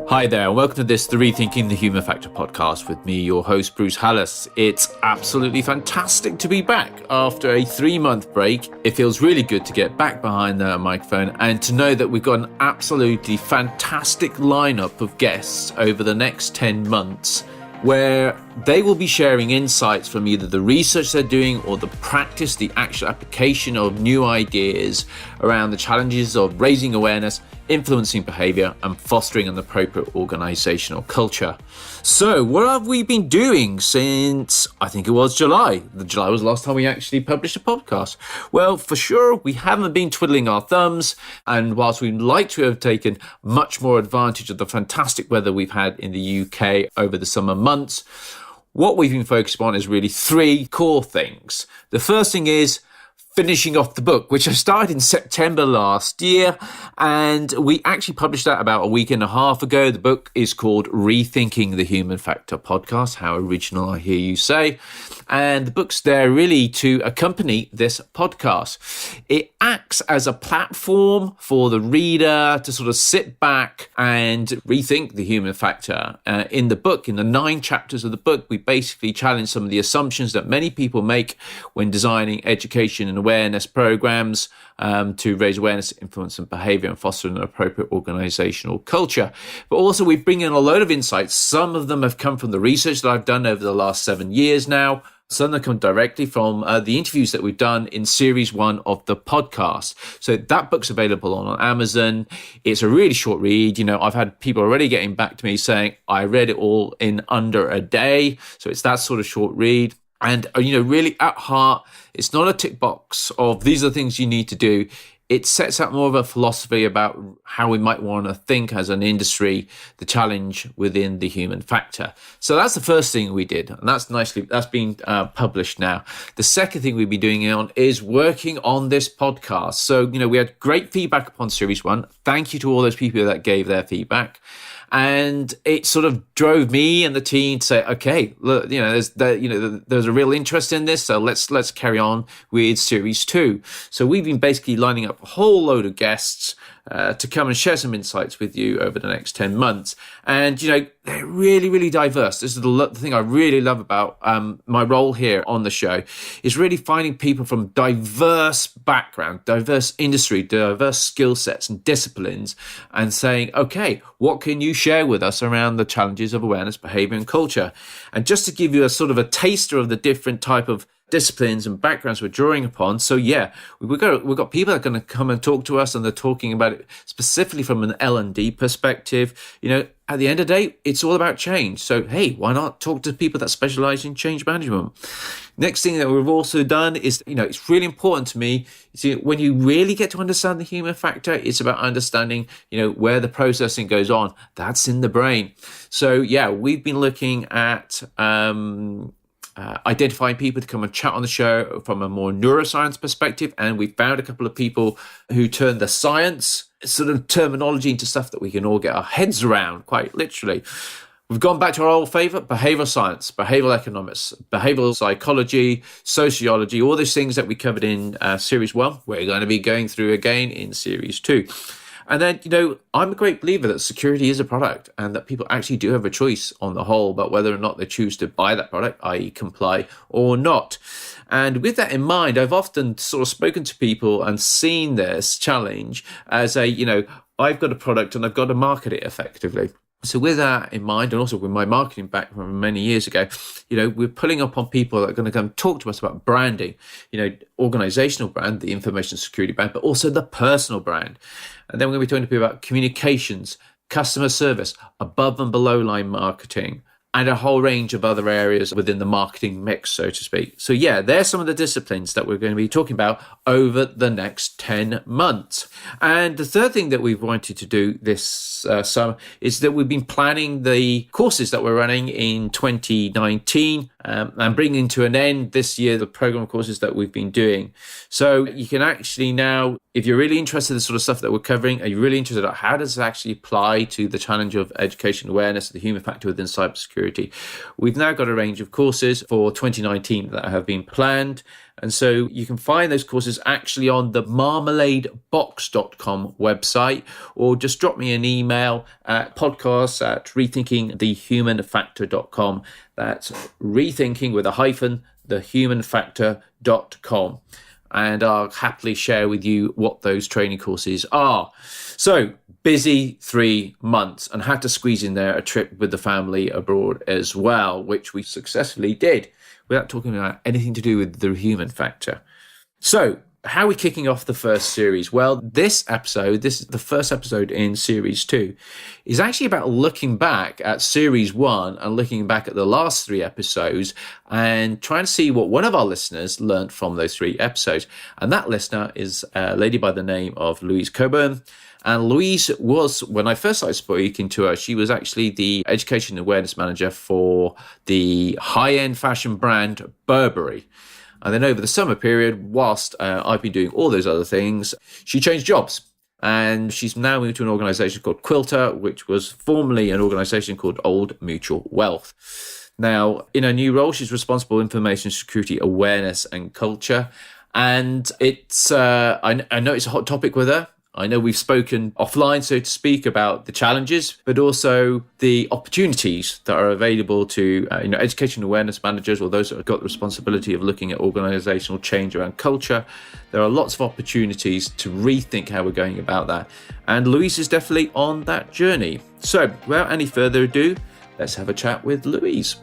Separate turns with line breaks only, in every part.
Hi there, and welcome to this, the Rethinking the Human Factor podcast with me, your host, Bruce Hallis. It's absolutely fantastic to be back after a 3-month break. It feels really good to get back behind the microphone and to know that we've got an absolutely fantastic lineup of guests over the next 10 months where they will be sharing insights from either the research they're doing or the practice, the actual application of new ideas around the challenges of raising awareness, influencing behaviour and fostering an appropriate organisational culture. So what have we been doing since, I think it was July? July was the last time we actually published a podcast. Well, for sure, we haven't been twiddling our thumbs. And whilst we'd like to have taken much more advantage of the fantastic weather we've had in the UK over the summer months, what we've been focused on is really 3 core things. The first thing is finishing off the book, which I started in September last year, and we actually published that about a week and a half ago. The book is called Rethinking the Human Factor Podcast. How original, I hear you say. And the book's there really to accompany this podcast. It acts as a platform for the reader to sort of sit back and rethink the human factor. In the book, in the 9 chapters of the book, we basically challenge some of the assumptions that many people make when designing education and awareness programs to raise awareness, influence and behaviour and foster an appropriate organisational culture. But also we bring in a load of insights. Some of them have come from the research that I've done over the last 7 years now. Some have come directly from the interviews that we've done in series 1 of the podcast. So that book's available on Amazon. It's a really short read. You know, I've had people already getting back to me saying, I read it all in under a day. So it's that sort of short read. And, you know, really at heart, it's not a tick box of these are the things you need to do. It sets out more of a philosophy about how we might want to think as an industry, the challenge within the human factor. So that's the first thing we did. And that's been published now. The second thing we've been doing is working on this podcast. So, you know, we had great feedback upon series 1. Thank you to all those people that gave their feedback. And it sort of drove me and the team to say, okay, look, you know, there's a real interest in this, so let's carry on with series 2. So we've been basically lining up a whole load of guests to come and share some insights with you over the next 10 months. And, you know, they're really, really diverse. This is the thing I really love about my role here on the show is really finding people from diverse background, diverse industry, diverse skill sets and disciplines and saying, okay, what can you share with us around the challenges of awareness, behavior and culture? And just to give you a sort of a taster of the different type of disciplines and backgrounds we're drawing upon. So yeah, we've got people that are going to come and talk to us, and they're talking about it specifically from an L&D perspective. You know, at the end of the day, it's all about change. So hey, why not talk to people that specialize in change management? Next thing that we've also done is, you know, it's really important to me. See, when you really get to understand the human factor, it's about understanding, you know, where the processing goes on. That's in the brain. So yeah, we've been looking at identifying people to come and chat on the show from a more neuroscience perspective. And we found a couple of people who turned the science sort of terminology into stuff that we can all get our heads around, quite literally. We've gone back to our old favourite, behavioural science, behavioural economics, behavioural psychology, sociology, all those things that we covered in series 1, we're going to be going through again in series 2. And then, you know, I'm a great believer that security is a product and that people actually do have a choice on the whole about whether or not they choose to buy that product, i.e. comply or not. And with that in mind, I've often sort of spoken to people and seen this challenge as a, you know, I've got a product and I've got to market it effectively. So with that in mind, and also with my marketing background from many years ago, you know, we're pulling up on people that are going to come talk to us about branding, you know, organizational brand, the information security brand, but also the personal brand. And then we're going to be talking to people about communications, customer service, above and below line marketing, and a whole range of other areas within the marketing mix, so to speak. So yeah, there's some of the disciplines that we're going to be talking about over the next 10 months. And the third thing that we've wanted to do this summer is that we've been planning the courses that we're running in 2019 and bringing to an end this year the program courses that we've been doing. So you can actually now, if you're really interested in the sort of stuff that we're covering, are you really interested in how does it actually apply to the challenge of education awareness, the human factor within cybersecurity? We've now got a range of courses for 2019 that have been planned. And so you can find those courses actually on the marmaladebox.com website, or just drop me an email at podcast@rethinkingthehumanfactor.com. That's rethinking with a hyphen, thehumanfactor.com. And I'll happily share with you what those training courses are. So, busy 3 months, and had to squeeze in there a trip with the family abroad as well, which we successfully did without talking about anything to do with the human factor. So, how are we kicking off the first series? Well, this is the first episode in series 2, is actually about looking back at series 1 and looking back at the last 3 episodes and trying to see what one of our listeners learned from those 3 episodes. And that listener is a lady by the name of Louise Cockburn. And Louise was, when I first started speaking to her, she was actually the education awareness manager for the high-end fashion brand Burberry. And then over the summer period, whilst I've been doing all those other things, she changed jobs. And she's now moved to an organisation called Quilter, which was formerly an organisation called Old Mutual Wealth. Now, in her new role, she's responsible for information security awareness and culture. And it's I know it's a hot topic with her. I know we've spoken offline, so to speak, about the challenges, but also the opportunities that are available to education awareness managers, or those that have got the responsibility of looking at organisational change around culture. There are lots of opportunities to rethink how we're going about that. And Louise is definitely on that journey. So without any further ado, let's have a chat with Louise.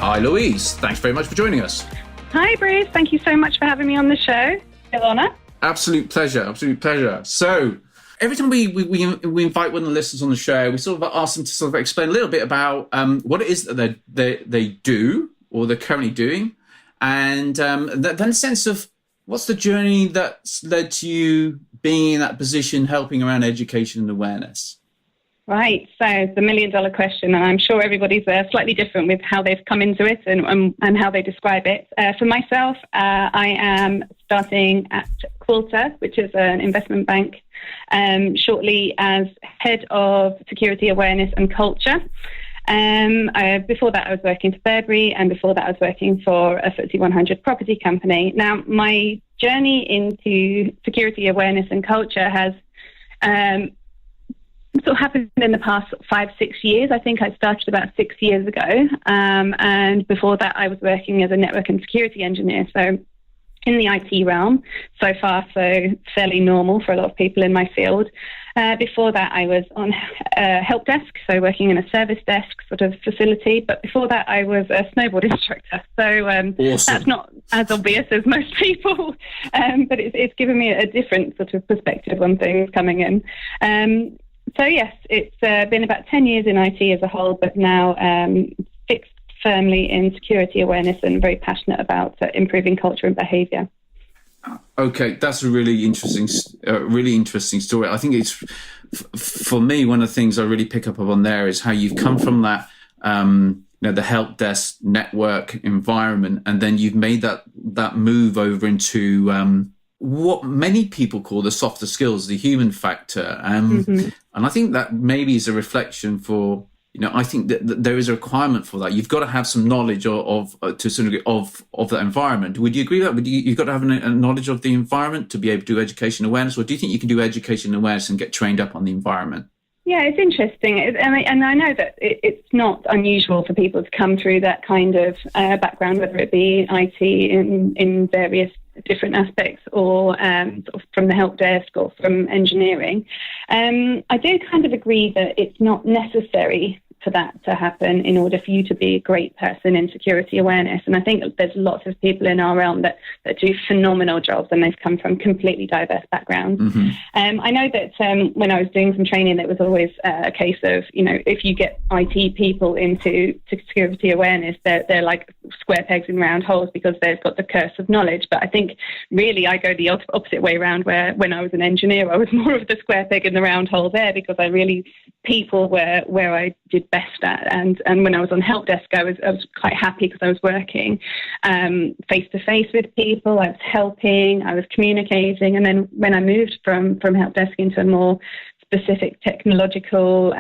Hi, Louise. Thanks very much for joining us.
Hi, Bruce. Thank you so much for having me on the show. Real honour. Absolute pleasure.
So every time we invite one of the listeners on the show, we sort of ask them to sort of explain a little bit about what it is that they do or they're currently doing, and then a sense of what's the journey that's led to you being in that position, helping around education and awareness.
Right, so it's the million-dollar question, and I'm sure everybody's slightly different with how they've come into it and how they describe it. For myself, I am starting at Quilter, which is an investment bank, shortly as head of security awareness and culture. Before that, I was working for Burberry, and before that, I was working for a FTSE 100 property company. Now, my journey into security awareness and culture has sort of happened in the past 5-6 years. I think I started about 6 years ago. And before that, I was working as a network and security engineer. So in the IT realm, so far, so fairly normal for a lot of people in my field. Before that, I was on help desk, so working in a service desk sort of facility. But before that, I was a snowboard instructor. So awesome. That's not as obvious as most people, but it's given me a different sort of perspective on things coming in. So yes, it's been about 10 years in IT as a whole, but now fixed firmly in security awareness and very passionate about improving culture and behaviour.
Okay, that's a really interesting story. I think it's, for me, one of the things I really pick up on there is how you've come from that, the help desk network environment, and then you've made that move over into what many people call the softer skills, the human factor. And I think that maybe is a reflection for, I think that there is a requirement for that. You've got to have some knowledge of to some degree of that environment. Would you agree with that? You've got to have a knowledge of the environment to be able to do education awareness, or do you think you can do education awareness and get trained up on the environment?
Yeah, it's interesting. And I know that it's not unusual for people to come through that kind of background, whether it be IT in various different aspects, or sort of from the help desk or from engineering. I do kind of agree that it's not necessary for that to happen in order for you to be a great person in security awareness. And I think there's lots of people in our realm that do phenomenal jobs, and they've come from completely diverse backgrounds. I know that when I was doing some training, there was always a case of, if you get IT people into security awareness, they're like square pegs in round holes because they've got the curse of knowledge. But I think really I go the opposite way around, where when I was an engineer, I was more of the square peg in the round hole there, because people were where I did best at. And when I was on help desk, I was quite happy because I was working face to face with people. I was helping, I was communicating. And then when I moved from help desk into a more specific technological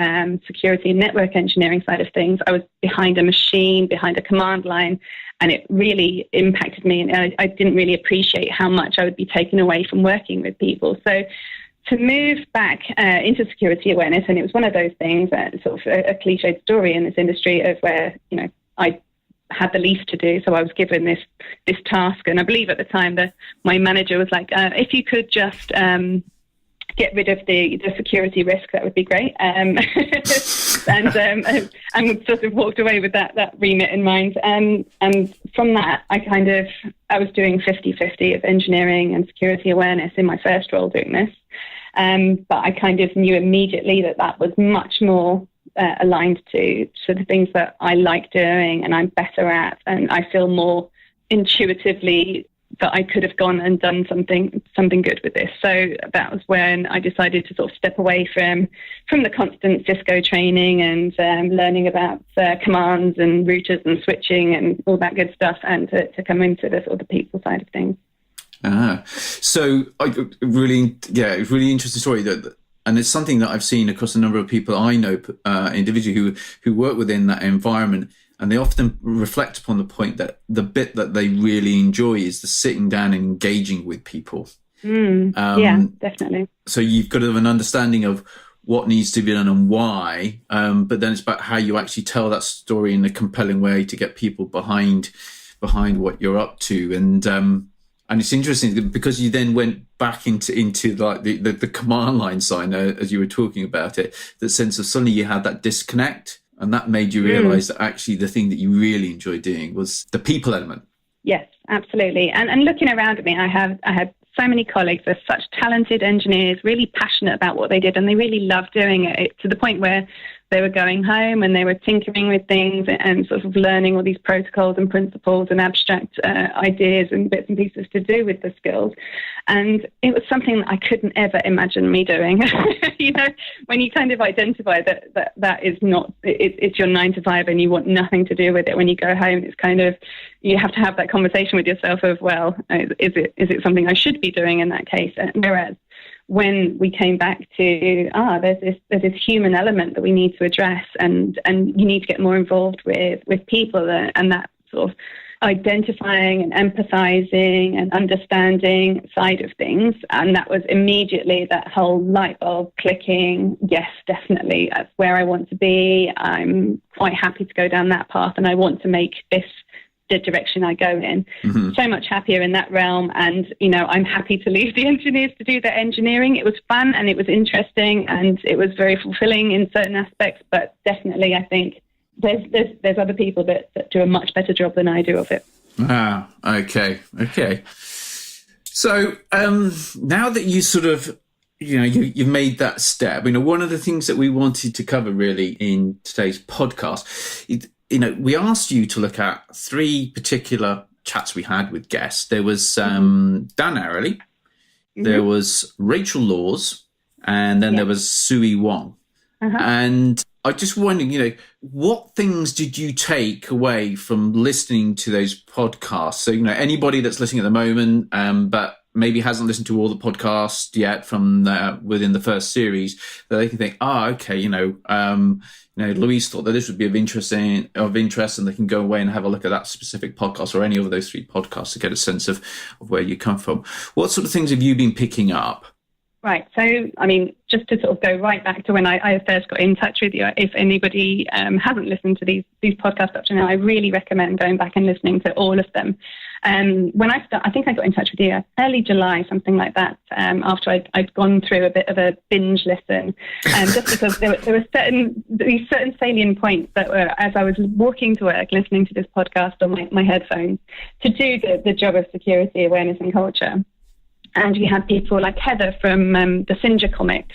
security and network engineering side of things, I was behind a machine, behind a command line, And it really impacted me, and I didn't really appreciate how much I would be taken away from working with people. So to move back into security awareness, and it was one of those things, sort of a cliched story in this industry of where, I had the least to do, so I was given this task. And I believe at the time that my manager was like, if you could just get rid of the security risk, that would be great. And sort of walked away with that remit in mind. And from that, I was doing 50-50 of engineering and security awareness in my first role doing this. But I kind of knew immediately that was much more aligned to the things that I like doing and I'm better at, and I feel more intuitively that I could have gone and done something good with this. So that was when I decided to sort of step away from the constant Cisco training and learning about commands and routers and switching and all that good stuff, and to come into the sort of the people side of things.
So really interesting story, and it's something that I've seen across a number of people I know individually who work within that environment, and they often reflect upon the point that the bit that they really enjoy is the sitting down and engaging with people.
Yeah, definitely.
So you've got to have an understanding of what needs to be done and why, but then it's about how you actually tell that story in a compelling way to get people behind what you're up to. And it's interesting because you then went back into like the command line sign, as you were talking about it, the sense of suddenly you had that disconnect, and that made you realize that actually the thing that you really enjoyed doing was the people element.
Yes, absolutely. And looking around at me, I had so many colleagues. They're such talented engineers, really passionate about what they did, and they really loved doing it, to the point where they were going home and they were tinkering with things and sort of learning all these protocols and principles and abstract ideas and bits and pieces to do with the skills. And it was something that I couldn't ever imagine me doing. When you kind of identify that is not, it's your 9 to 5 and you want nothing to do with it. When you go home, it's kind of, you have to have that conversation with yourself of, well, is it something I should be doing in that case? Whereas when we came back to, there's this human element that we need to address, and you need to get more involved with people, and that sort of identifying and empathizing and understanding side of things. And that was immediately that whole light bulb clicking. Yes, definitely, that's where I want to be. I'm quite happy to go down that path, and I want to make this the direction I go in. Mm-hmm. So much happier in that realm. And, I'm happy to leave the engineers to do their engineering. It was fun and it was interesting and it was very fulfilling in certain aspects, but definitely I think there's other people that do a much better job than I do of it.
Okay. So now that you sort of, you've made that step, one of the things that we wanted to cover really in today's podcast, we asked you to look at 3 particular chats we had with guests. There was Dan Ariely, there was Rachel Laws, and then there was Sui Wong. And I just wondering, what things did you take away from listening to those podcasts? So, anybody that's listening at the moment, but maybe hasn't listened to all the podcasts yet from within the first series, that they can think, Louise thought that this would be of interest, and they can go away and have a look at that specific podcast or any of those 3 podcasts to get a sense of where you come from. What sort of things have you been picking up?
Right. So, just to sort of go right back to when I first got in touch with you, if anybody hasn't listened to these podcasts up to now, I really recommend going back and listening to all of them. When I think I got in touch with you early July, something like that, after I'd gone through a bit of a binge listen, just because there were certain salient points that were, as I was walking to work, listening to this podcast on my headphones, to do the job of security awareness and culture. And we had people like Heather from the Singer comics,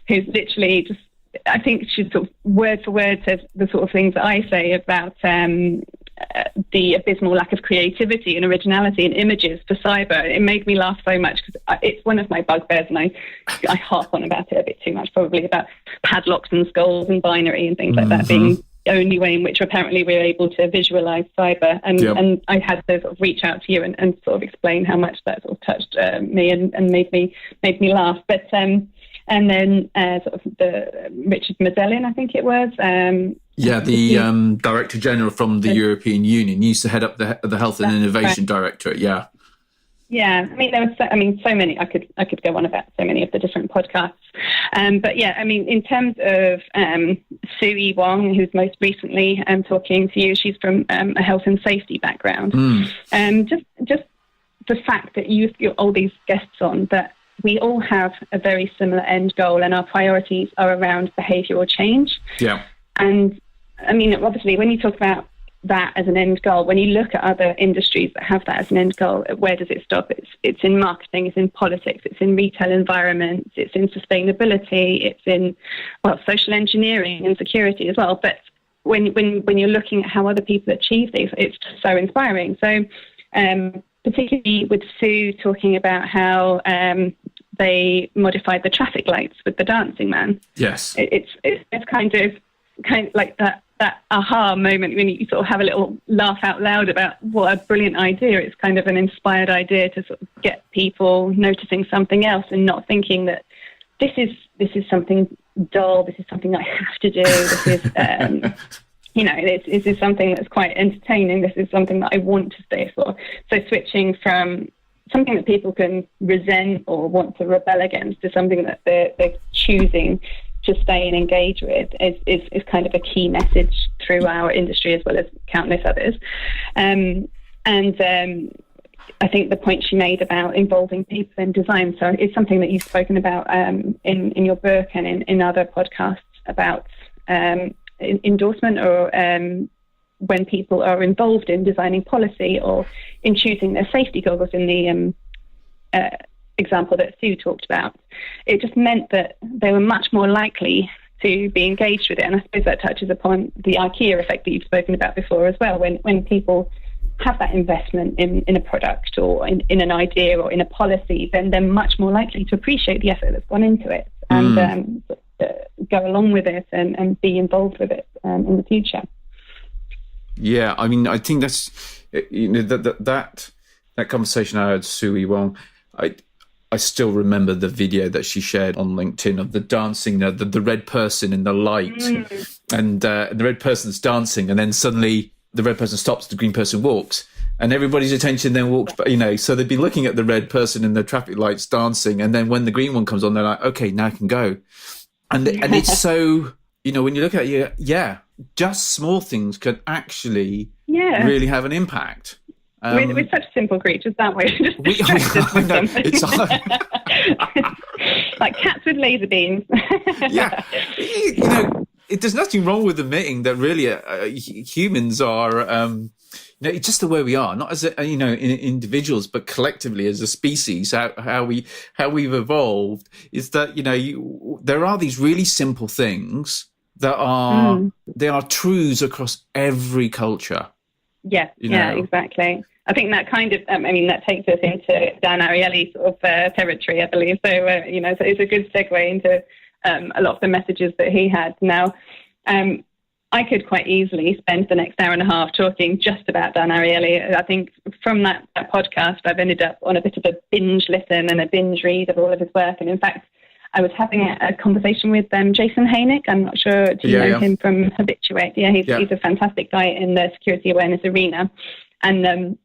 who's literally just, I think she sort of word for word says the sort of things that I say about the abysmal lack of creativity and originality in images for cyber. It made me laugh so much because it's one of my bugbears, and I harp on about it a bit too much, probably, about padlocks and skulls and binary and things like that being the only way in which apparently we're able to visualize cyber. And I had to sort of reach out to you and sort of explain how much that sort of touched me and made me laugh. But and then sort of the Richard Mazzellin, I think it was,
Yeah, the Director General from the European Union used to head up the Health and Innovation Directorate. Yeah.
Yeah, I mean, there was so many. I could go on about so many of the different podcasts. But yeah, I mean, in terms of Sui Wong, who's most recently talking to you, she's from a health and safety background. Just the fact that you've got all these guests on, that we all have a very similar end goal, and our priorities are around behavioural change.
Yeah.
And I mean, obviously, when you talk about that as an end goal, when you look at other industries that have that as an end goal, where does it stop? It's in marketing, it's in politics, it's in retail environments, it's in sustainability, it's in, well, social engineering and security as well. But when you're looking at how other people achieve these, it's just so inspiring. So particularly with Sue talking about how they modified the traffic lights with the dancing man.
Yes.
It's kind of like that aha moment when you sort of have a little laugh out loud about what a brilliant idea. It's kind of an inspired idea to sort of get people noticing something else and not thinking that this is something dull, this is something I have to do, this is this is something that's quite entertaining, this is something that I want to stay for. So switching from something that people can resent or want to rebel against to something that they're choosing to stay and engage with is kind of a key message through our industry, as well as countless others. I think the point she made about involving people in design, so it's something that you've spoken about in your book and in other podcasts about endorsement, or when people are involved in designing policy or in choosing their safety goggles in the example that Sue talked about. It just meant that they were much more likely to be engaged with it. And I suppose that touches upon the IKEA effect that you've spoken about before as well. When people have that investment in a product or in an idea or in a policy, then they're much more likely to appreciate the effort that's gone into it and go along with it and be involved with it in the future.
Yeah, I mean, I think that's, that conversation I had, Sui Wong, I still remember the video that she shared on LinkedIn of the dancing, the red person in the light, and the red person's dancing, and then suddenly the red person stops, the green person walks, and everybody's attention then walks, so they'd be looking at the red person in the traffic lights dancing, and then when the green one comes on, they're like, okay, now I can go. And it's so, when you look at it, just small things can actually really have an impact.
We're such simple creatures, aren't we?
I know, it's hard.
Like cats with laser beams.
Yeah, there's nothing wrong with admitting that really humans are, it's just the way we are, not as individuals, but collectively as a species. How we've evolved is that there are these really simple things that are they are truths across every culture. Yeah,
exactly. I think that kind of, that takes us into Dan Ariely sort of territory, I believe. So, so it's a good segue into a lot of the messages that he had. Now, I could quite easily spend the next hour and a half talking just about Dan Ariely. I think from that podcast, I've ended up on a bit of a binge listen and a binge read of all of his work. And in fact, I was having a conversation with Jason Haynick. I'm not sure, do you know him from Habituate? Yeah, he's a fantastic guy in the security awareness arena. And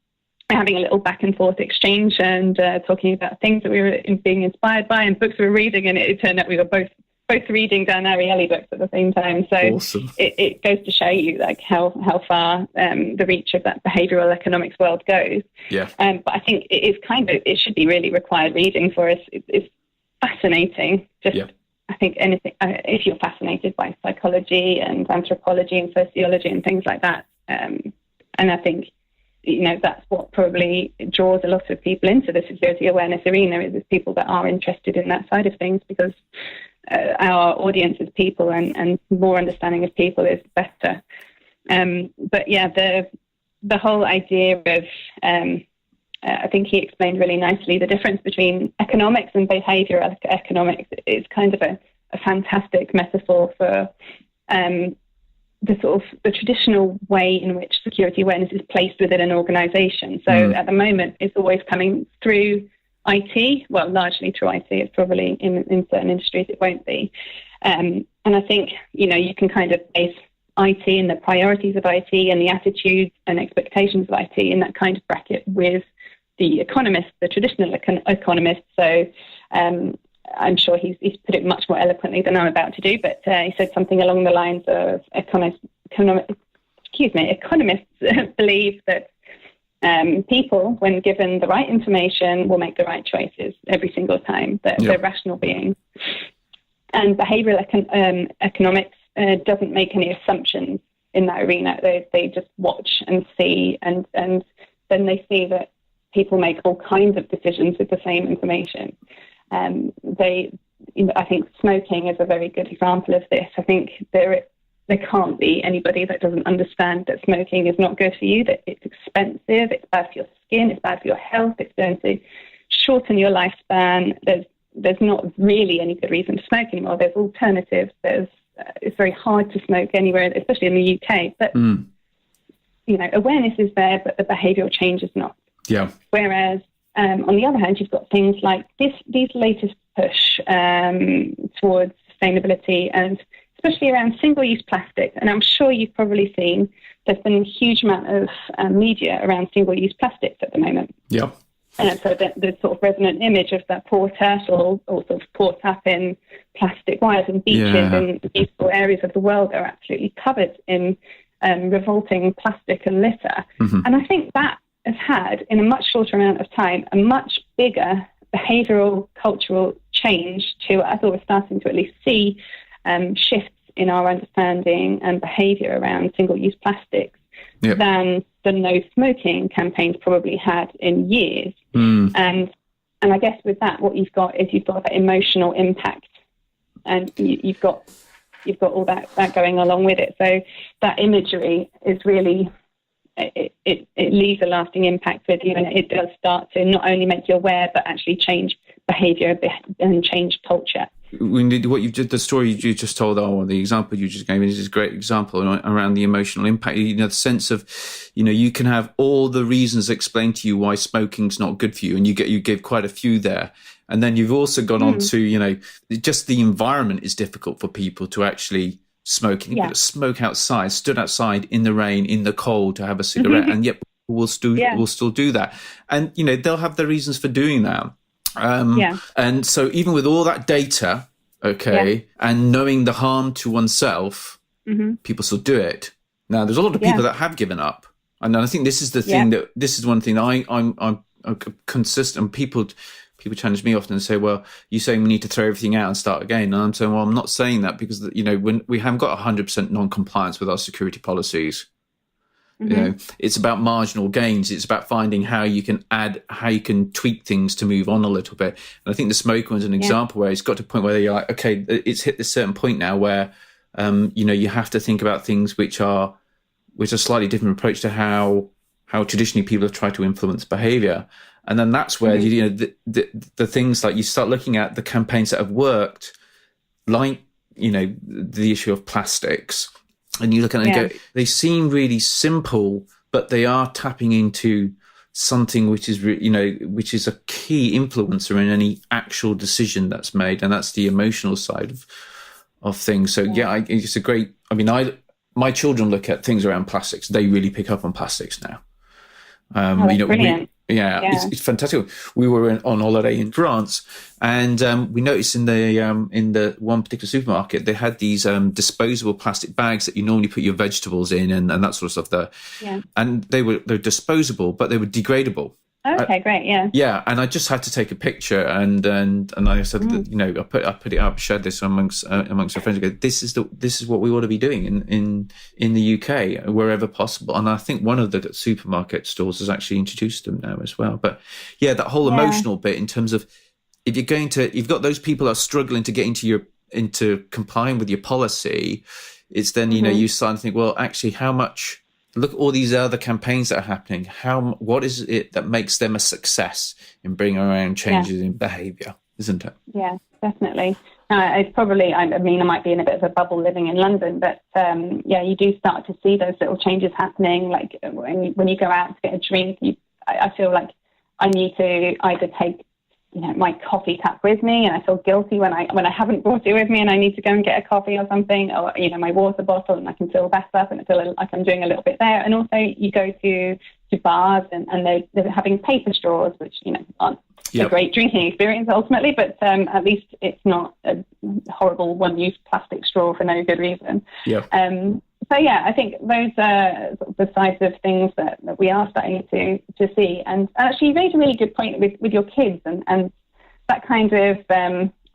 we're having a little back and forth exchange and talking about things that we were being inspired by and books we were reading. And it turned out we were both reading Dan Ariely books at the same time. So
awesome.
It goes to show you like how far the reach of that behavioural economics world goes.
Yeah.
But I think it should be really required reading for us. It's fascinating. I think anything, if you're fascinated by psychology and anthropology and sociology and things like that, and I think that's what probably draws a lot of people into the security awareness arena, is people that are interested in that side of things, because our audience is people, and more understanding of people is better. But yeah, the whole idea of I think he explained really nicely the difference between economics and behavioural economics is kind of a fantastic metaphor for the traditional way in which security awareness is placed within an organisation. So at the moment, it's always coming through IT, well, largely through IT. It's probably in certain industries it won't be. And I think, you can kind of base IT and the priorities of IT and the attitudes and expectations of IT in that kind of bracket with the economists, the traditional economists. So I'm sure he's put it much more eloquently than I'm about to do, but he said something along the lines of economists believe that people, when given the right information, will make the right choices every single time. They're rational beings. And behavioural economics doesn't make any assumptions in that arena. They just watch and see, and then they see that people make all kinds of decisions with the same information. I think smoking is a very good example of this. I think there can't be anybody that doesn't understand that smoking is not good for you, that it's expensive, it's bad for your skin, it's bad for your health, it's going to shorten your lifespan. There's not really any good reason to smoke anymore. There's alternatives. It's very hard to smoke anywhere, especially in the UK. But awareness is there, but the behavioural change is not.
Yeah.
Whereas on the other hand, you've got things like these latest push towards sustainability, and especially around single-use plastic. And I'm sure you've probably seen there's been a huge amount of media around single-use plastics at the moment.
Yeah.
And so the sort of resonant image of that poor turtle all sort of caught up in plastic wires, and beaches in beautiful areas of the world are absolutely covered in revolting plastic and litter. Mm-hmm. And I think that has had, in a much shorter amount of time, a much bigger behavioural, cultural change to, I thought we're starting to at least see shifts in our understanding and behaviour around single-use plastics than the no smoking campaigns probably had in years. And I guess with that, what you've got is that emotional impact, and you've got all that going along with it. So that imagery is really, it leaves a lasting impact with you, and it does start to not only make you aware, but actually change behaviour and change culture.
The story you just told, the example you just gave me is a great example around the emotional impact. The sense of, you can have all the reasons explained to you why smoking's not good for you, and you give quite a few there. And then you've also gone on to, just the environment is difficult for people to actually smoke. You smoke outside, stood outside in the rain, in the cold to have a cigarette, and yet people will still do that. And, they'll have their reasons for doing that. And so even with all that data, and knowing the harm to oneself, people still do it. Now, there's a lot of people that have given up. And I think this is the thing this is one thing that I'm consistent. People challenge me often and say, well, you're saying we need to throw everything out and start again. And I'm saying, well, I'm not saying that, because, when we haven't got 100% non-compliance with our security policies. It's about marginal gains. It's about finding how you can tweak things to move on a little bit. And I think the smoke one's an example where it's got to a point where you're like, okay, it's hit this certain point now where, you have to think about things which are a slightly different approach to how traditionally people have tried to influence behavior. And then that's where, the things like you start looking at the campaigns that have worked, like, the issue of plastics. And you look at it and go, they seem really simple, but they are tapping into something which is, which is a key influencer in any actual decision that's made, and that's the emotional side of things. So it's a great. My children look at things around plastics; they really pick up on plastics now.
Brilliant.
It's fantastic. We were on holiday in France, and we noticed in the one particular supermarket they had these disposable plastic bags that you normally put your vegetables in and that sort of stuff there. Yeah. And they're disposable, but they were degradable.
Okay, great. Yeah.
Yeah, and I just had to take a picture, and I said, I put it up, shared this amongst our friends. I go, this is what we ought to be doing in the UK wherever possible. And I think one of the supermarket stores has actually introduced them now as well. But that whole emotional bit in terms of if you've got those people that are struggling to get into complying with your policy, it's then you start to think, well, actually, how much. Look at all these other campaigns that are happening. What is it that makes them a success in bringing around changes in behaviour, isn't it? Yeah,
definitely. It's probably, I might be in a bit of a bubble living in London, but you do start to see those little changes happening. Like when you go out to get a drink, I feel like I need to either take my coffee cup with me, and I feel guilty when I haven't brought it with me and I need to go and get a coffee or something, or my water bottle, and I can fill that up and I feel like I'm doing a little bit there. And also you go to bars and they're having paper straws, which aren't a great drinking experience ultimately, but at least it's not a horrible one-use plastic straw for no good reason. So yeah, I think those are sort of the sides of things that we are starting to see. And actually, you made a really good point with your kids and that kind of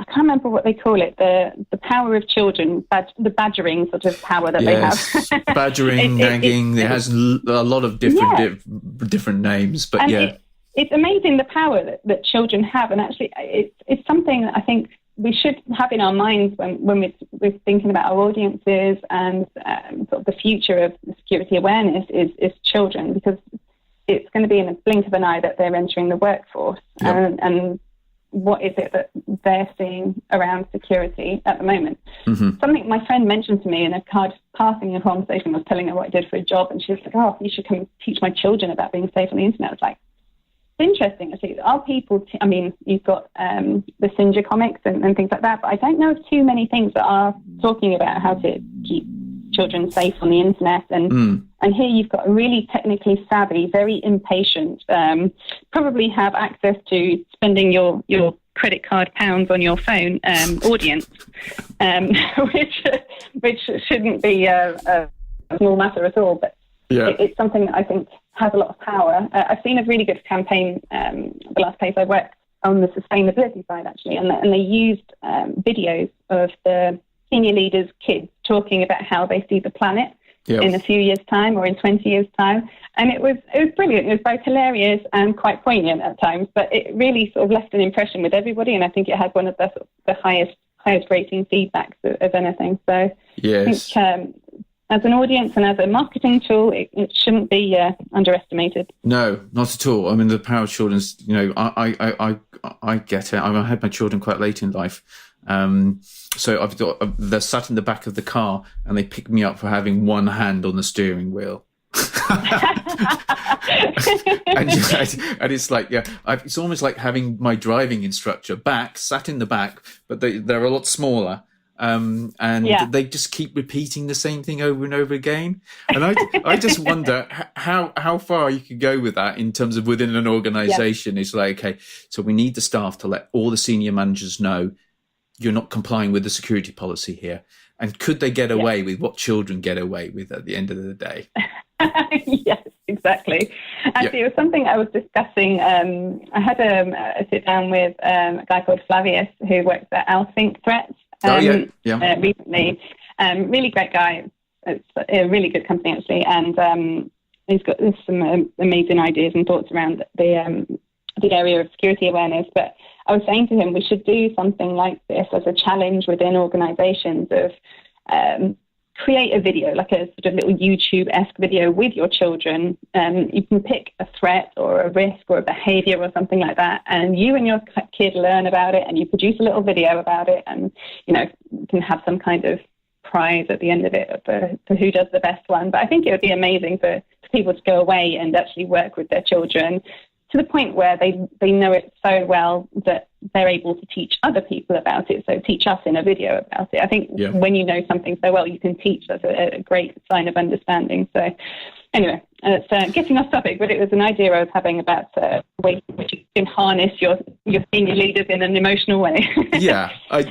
I can't remember what they call it, the power of children, the badgering sort of power that they have.
Badgering, nagging. It has a lot of different names, but
it's amazing the power that children have, and actually, it's something that I think we should have in our minds when we're thinking about our audiences and sort of the future of security awareness is children, because it's going to be in a blink of an eye that they're entering the workforce. And what is it that they're seeing around security at the moment? Something my friend mentioned to me in a passing a conversation, I was telling her what I did for a job, and she was like, oh, you should come teach my children about being safe on the internet. I was like, interesting. Actually, are people I mean, you've got the Singer comics and things like that, but I don't know of too many things that are talking about how to keep children safe on the internet. And here you've got a really technically savvy, very impatient, probably have access to spending your credit card pounds on your phone audience, which shouldn't be a small matter at all, but it's something that I think has a lot of power. I've seen a really good campaign the last place I worked on the sustainability side, actually, and they used videos of the senior leaders' kids talking about how they see the planet in a few years' time or in 20 years' time. And it was brilliant. It was both hilarious and quite poignant at times, but it really sort of left an impression with everybody, and I think it had one of the highest rating feedbacks of anything. So I think as an audience and as a marketing tool, it shouldn't be underestimated. No,
not at all. I mean, the power of children's, I get it. I had my children quite late in life. So I've got, they're sat in the back of the car and they pick me up for having one hand on the steering wheel. and it's like, it's almost like having my driving instructor sat in the back, but they're a lot smaller. They just keep repeating the same thing over and over again. And I just wonder how far you could go with that in terms of within an organization. It's like, okay, so we need the staff to let all the senior managers know you're not complying with the security policy here. And could they get away with what children get away with at the end of the day?
Yes, exactly. Actually, it was something I was discussing. I had a sit down with a guy called Flavius who works at Think Threats. Recently. Really great guy. It's a really good company, actually, and he's got some amazing ideas and thoughts around the area of security awareness. But I was saying to him, we should do something like this as a challenge within organizations of create a video, like a sort of little YouTube-esque video with your children. You can pick a threat or a risk or a behaviour or something like that, and you and your kid learn about it, and you produce a little video about it, and you can have some kind of prize at the end of it for who does the best one. But I think it would be amazing for people to go away and actually work with their children to the point where they know it so well that they're able to teach other people about it. So teach us in a video about it. I think when you know something so well, you can teach. That's a great sign of understanding. So anyway, it's getting off topic, but it was an idea I was having about ways in which you can harness your senior leaders in an emotional way.
I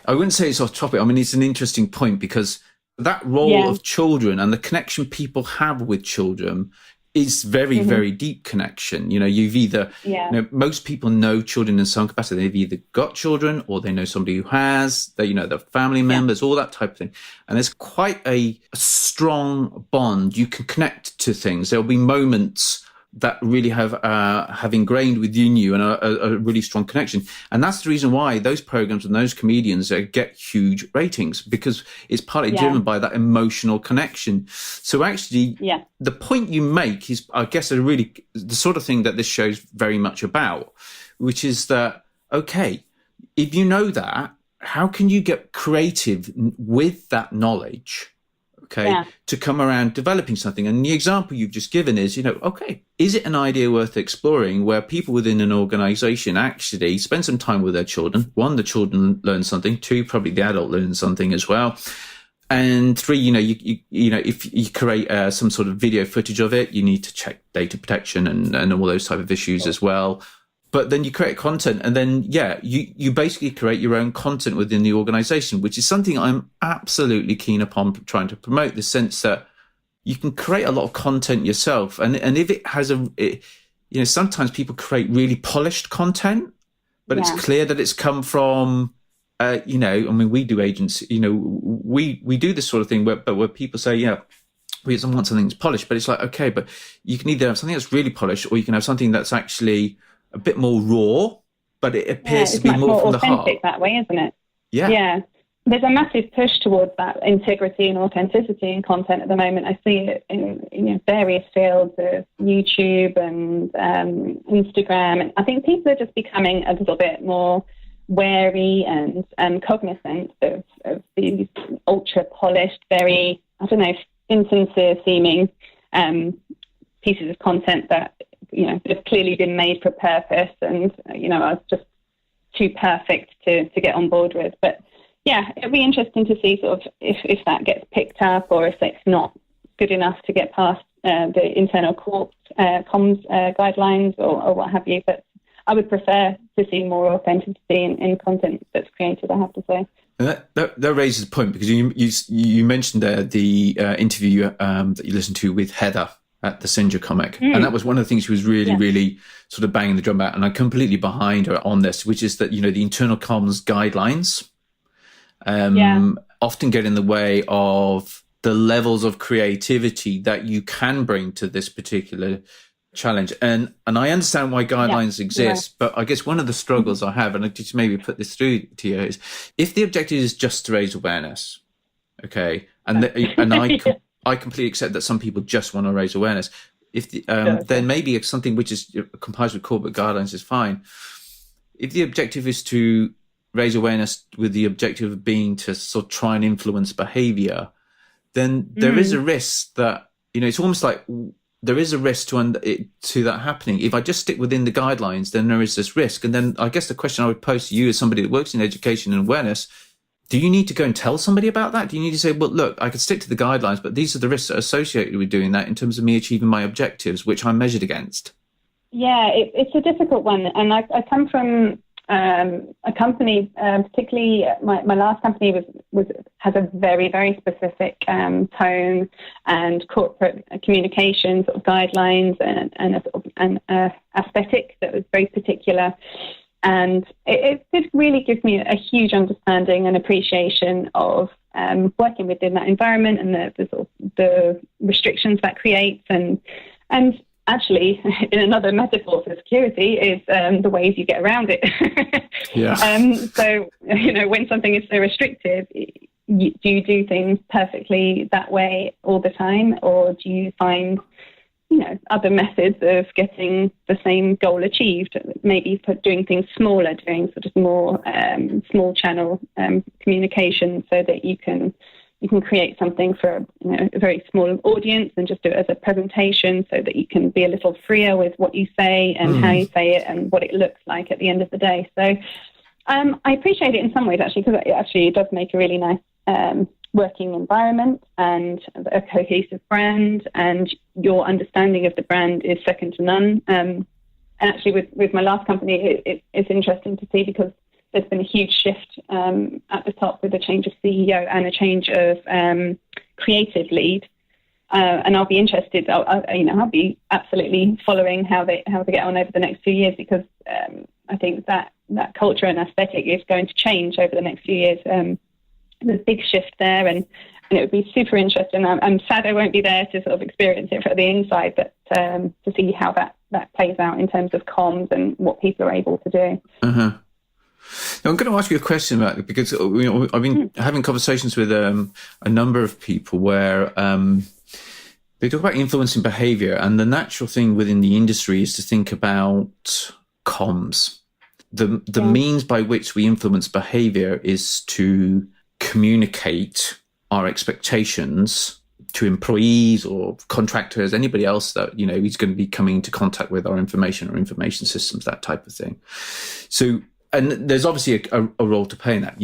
wouldn't say it's off topic. I mean, it's an interesting point because that role of children and the connection people have with children is very, very deep connection. You've either, most people know children in some capacity. They've either got children or they know somebody who has, their family members, all that type of thing. And there's quite a strong bond. You can connect to things. There'll be moments that really have ingrained within you and a really strong connection. And that's the reason why those programs and those comedians get huge ratings, because it's partly driven by that emotional connection. So actually, the point you make is, I guess, the sort of thing that this show's very much about, which is that, okay, if you know that, how can you get creative with that knowledge? okay, to come around developing something. And the example you've just given is, okay, is it an idea worth exploring where people within an organization actually spend some time with their children? One, the children learn something. Two, probably the adult learns something as well. And three, if you create some sort of video footage of it, you need to check data protection and all those type of issues as well. But then you create content, and then, you basically create your own content within the organization, which is something I'm absolutely keen upon trying to promote, the sense that you can create a lot of content yourself. And if it has sometimes people create really polished content, but it's clear that it's come from, we do agency, we do this sort of thing where people say, we don't want something that's polished, but it's like, okay, but you can either have something that's really polished, or you can have something that's actually a bit more raw, but it appears to be more from the heart.
That way, isn't it?
Yeah.
There's a massive push towards that integrity and authenticity in content at the moment. I see it in various fields of YouTube and Instagram, and I think people are just becoming a little bit more wary and cognizant of these ultra polished, very, insincere seeming pieces of content that have clearly been made for purpose, and are just too perfect to get on board with. But it'll be interesting to see sort of if that gets picked up, or if it's not good enough to get past the internal comms guidelines or what have you. But I would prefer to see more authenticity in content that's created, I have to say.
And that raises a point, because you mentioned there the interview that you listened to with Heather at the Sinja comic. And that was one of the things she was really sort of banging the drum about. And I'm completely behind her on this, which is that, the internal comms guidelines often get in the way of the levels of creativity that you can bring to this particular challenge. And I understand why guidelines exist, but I guess one of the struggles I have, and I just maybe put this through to you, is if the objective is just to raise awareness, okay, and I completely accept that some people just want to raise awareness. If then maybe something which is complies with corporate guidelines is fine. If the objective is to raise awareness with the objective of being to sort of try and influence behaviour, then there is a risk that, it's almost like there is a risk to that happening. If I just stick within the guidelines, then there is this risk. And then I guess the question I would pose to you as somebody that works in education and awareness, do you need to go and tell somebody about that? Do you need to say, well, look, I could stick to the guidelines, but these are the risks that are associated with doing that in terms of me achieving my objectives, which I'm measured against? Yeah,
it's a difficult one. And I come from a company, particularly my last company has a very, very specific tone and corporate communication sort of guidelines and aesthetic that was very particular. And it did really give me a huge understanding and appreciation of working within that environment and the restrictions that creates, and actually, in another metaphor for security, is the ways you get around it. So, when something is so restrictive, do you do things perfectly that way all the time, or do you find other methods of getting the same goal achieved? Maybe doing things smaller, doing sort of more small channel communication, so that you can create something for a very small audience and just do it as a presentation, so that you can be a little freer with what you say and how you say it and what it looks like at the end of the day. So I appreciate it in some ways, actually, because it does make a really nice working environment and a cohesive brand, and your understanding of the brand is second to none. And actually with my last company, it's interesting to see, because there's been a huge shift at the top with a change of CEO and a change of creative lead. And I'll be interested. I'll be absolutely following how they get on over the next few years, because I think that culture and aesthetic is going to change over the next few years. There's a big shift there, and it would be super interesting. I'm sad I won't be there to sort of experience it from the inside, but to see how that plays out in terms of comms and what people are able to do.
Uh-huh. Now, I'm going to ask you a question about it, because I've been having conversations with a number of people where they talk about influencing behaviour, and the natural thing within the industry is to think about comms. The means by which we influence behaviour is to communicate our expectations to employees or contractors, anybody else that, he's going to be coming into contact with our information or information systems, that type of thing. So, and there's obviously a role to play in that,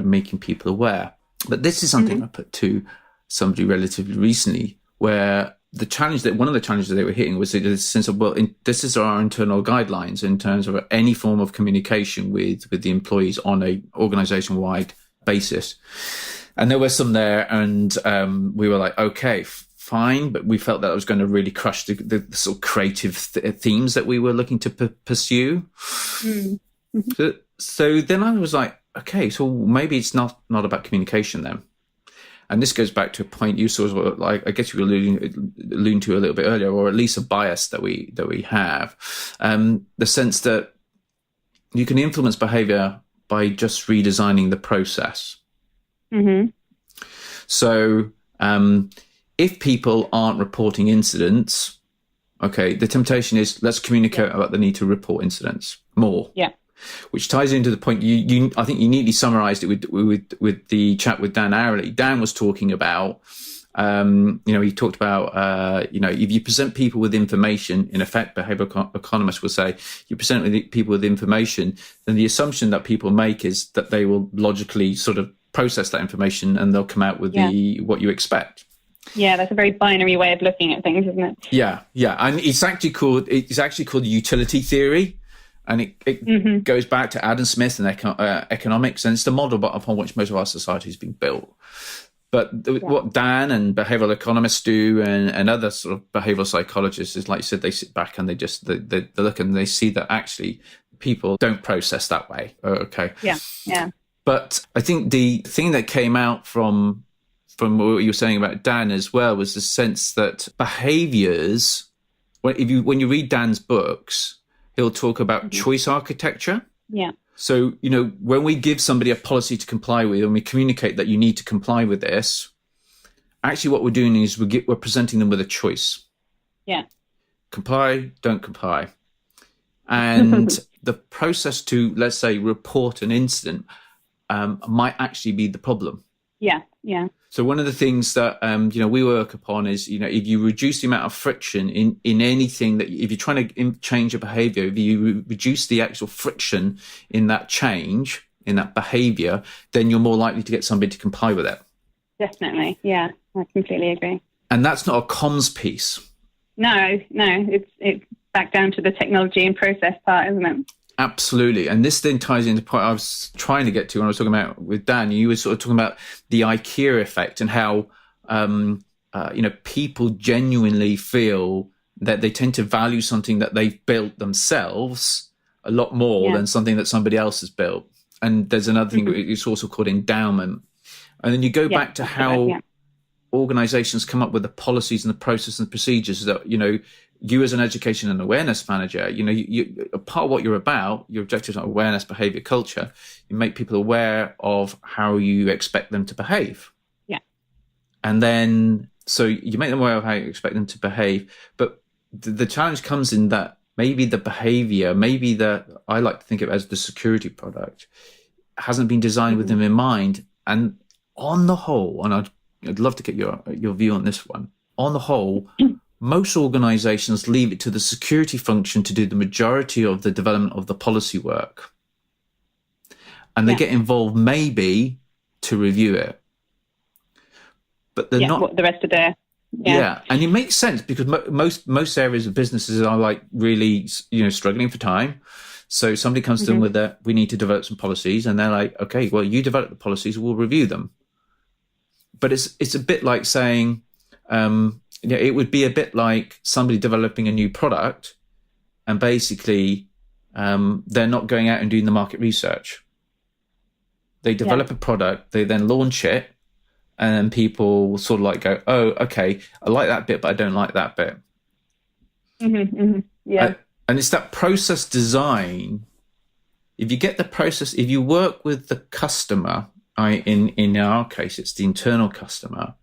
making people aware. But this is something I put to somebody relatively recently, where one of the challenges they were hitting was the sense of, this is our internal guidelines in terms of any form of communication with the employees on a organization-wide basis. And there were some there, and we were like, okay, fine, but we felt that it was going to really crush the sort of creative themes that we were looking to pursue. Mm-hmm. So then I was like, okay, so maybe it's not about communication then. And this goes back to a point you sort of, like, I guess you were alluding to a little bit earlier, or at least a bias that we have, the sense that you can influence behavior by just redesigning the process. Mm-hmm. So if people aren't reporting incidents, okay, the temptation is, let's communicate about the need to report incidents more. Yeah. Which ties into the point I think you neatly summarized it with the chat with Dan Ariely. Dan was talking about, he talked about, if you present people with information, in effect, behavioral economists will say, you present people with information, then the assumption that people make is that they will logically sort of process that information and they'll come out with what you expect.
Yeah, that's a very binary way of looking at things, isn't it?
Yeah, and it's actually called utility theory. And it goes back to Adam Smith and economics, and it's the model upon which most of our society has been built. But what Dan and behavioral economists do, and other sort of behavioral psychologists, is, like you said, they sit back and they look and they see that actually people don't process that way. Okay. Yeah. But I think the thing that came out from what you were saying about Dan as well was the sense that behaviors, when you read Dan's books, he'll talk about choice architecture. Yeah. So, when we give somebody a policy to comply with and we communicate that you need to comply with this, actually what we're doing is we're presenting them with a choice. Yeah. Comply, don't comply. And the process to, let's say, report an incident might actually be the problem. Yeah. So one of the things that, we work upon is, if you reduce the amount of friction in anything if you're trying to change a behavior, if you reduce the actual friction in that change, in that behavior, then you're more likely to get somebody to comply with it. Definitely. Yeah, I completely agree. And that's not a comms piece. No, it's back down to the technology and process part, isn't it? Absolutely. And this then ties into the point I was trying to get to when I was talking about with Dan. You were sort of talking about the IKEA effect and how, people genuinely feel that they tend to value something that they've built themselves a lot more than something that somebody else has built. And there's another thing, it's also called endowment. And then you go back to how organizations come up with the policies and the process and procedures that, you as an education and awareness manager, you part of what you're about, your objectives are awareness, behavior, culture. You make people aware of how you expect them to behave. Yeah. And then, so you make them aware of how you expect them to behave. But the challenge comes in that maybe the behavior, I like to think of it as the security product, hasn't been designed with them in mind. And on the whole, and I'd love to get your view on this one, on the whole, most organizations leave it to the security function to do the majority of the development of the policy work. And they get involved maybe to review it. But they're not... the rest of their... Yeah. And it makes sense because most areas of businesses are like really, struggling for time. So somebody comes to them with we need to develop some policies, and they're like, okay, well, you develop the policies, we'll review them. But it's a bit like saying... it would be a bit like somebody developing a new product and basically they're not going out and doing the market research. They develop a product, they then launch it, and then people sort of like go, oh, okay, I like that bit, but I don't like that bit. Yeah. And it's that process design. If you get the process, if you work with the customer, in our case, it's the internal customer,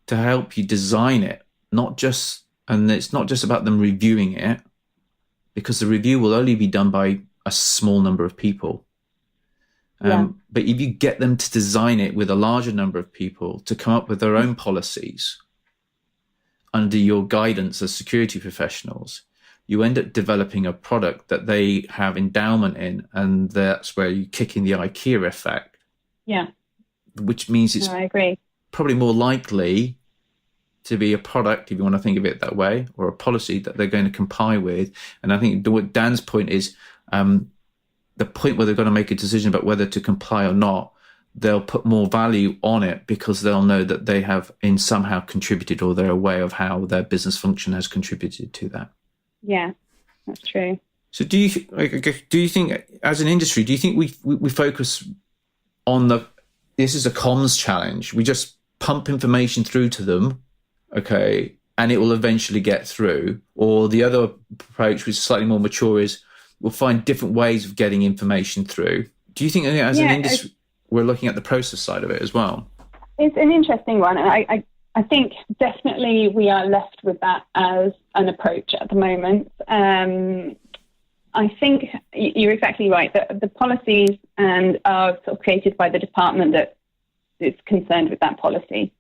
to help you design it, and it's not just about them reviewing it, because the review will only be done by a small number of people. But if you get them to design it with a larger number of people to come up with their own policies under your guidance as security professionals, you end up developing a product that they have endowment in, and that's where you kick in the IKEA effect.
Yeah.
Which means it's
I agree.
Probably more likely to be a product, if you want to think of it that way, or a policy that they're going to comply with. And I think what Dan's point is, the point where they're going to make a decision about whether to comply or not, they'll put more value on it because they'll know that they have somehow contributed, or they're aware of how their business function has contributed to that.
Yeah, that's true.
So do you think as an industry, do you think we focus on this is a comms challenge. We just pump information through to them, okay, and it will eventually get through. Or the other approach, which is slightly more mature, is we'll find different ways of getting information through. Do you think as an industry, we're looking at the process side of it as well? It's
an interesting one. And I think definitely we are left with that as an approach at the moment. I think you're exactly right. The policies are sort of created by the department that is concerned with that policy.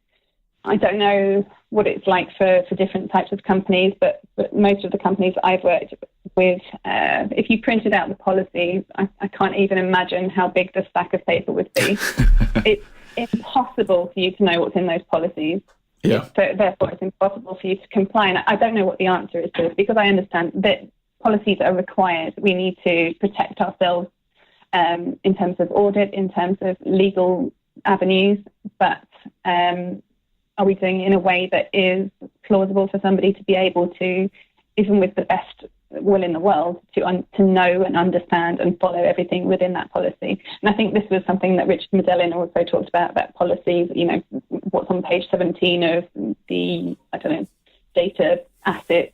I don't know what it's like for different types of companies, but most of the companies I've worked with, if you printed out the policies, I can't even imagine how big the stack of paper would be. It's impossible for you to know what's in those policies.
Yeah.
So therefore, it's impossible for you to comply. And I don't know what the answer is to this, because I understand that policies are required. We need to protect ourselves in terms of audit, in terms of legal avenues, but are we doing it in a way that is plausible for somebody to be able to, even with the best will in the world, to know and understand and follow everything within that policy? And I think this was something that Richard Medellin also talked about policies, what's on page 17 of the, data asset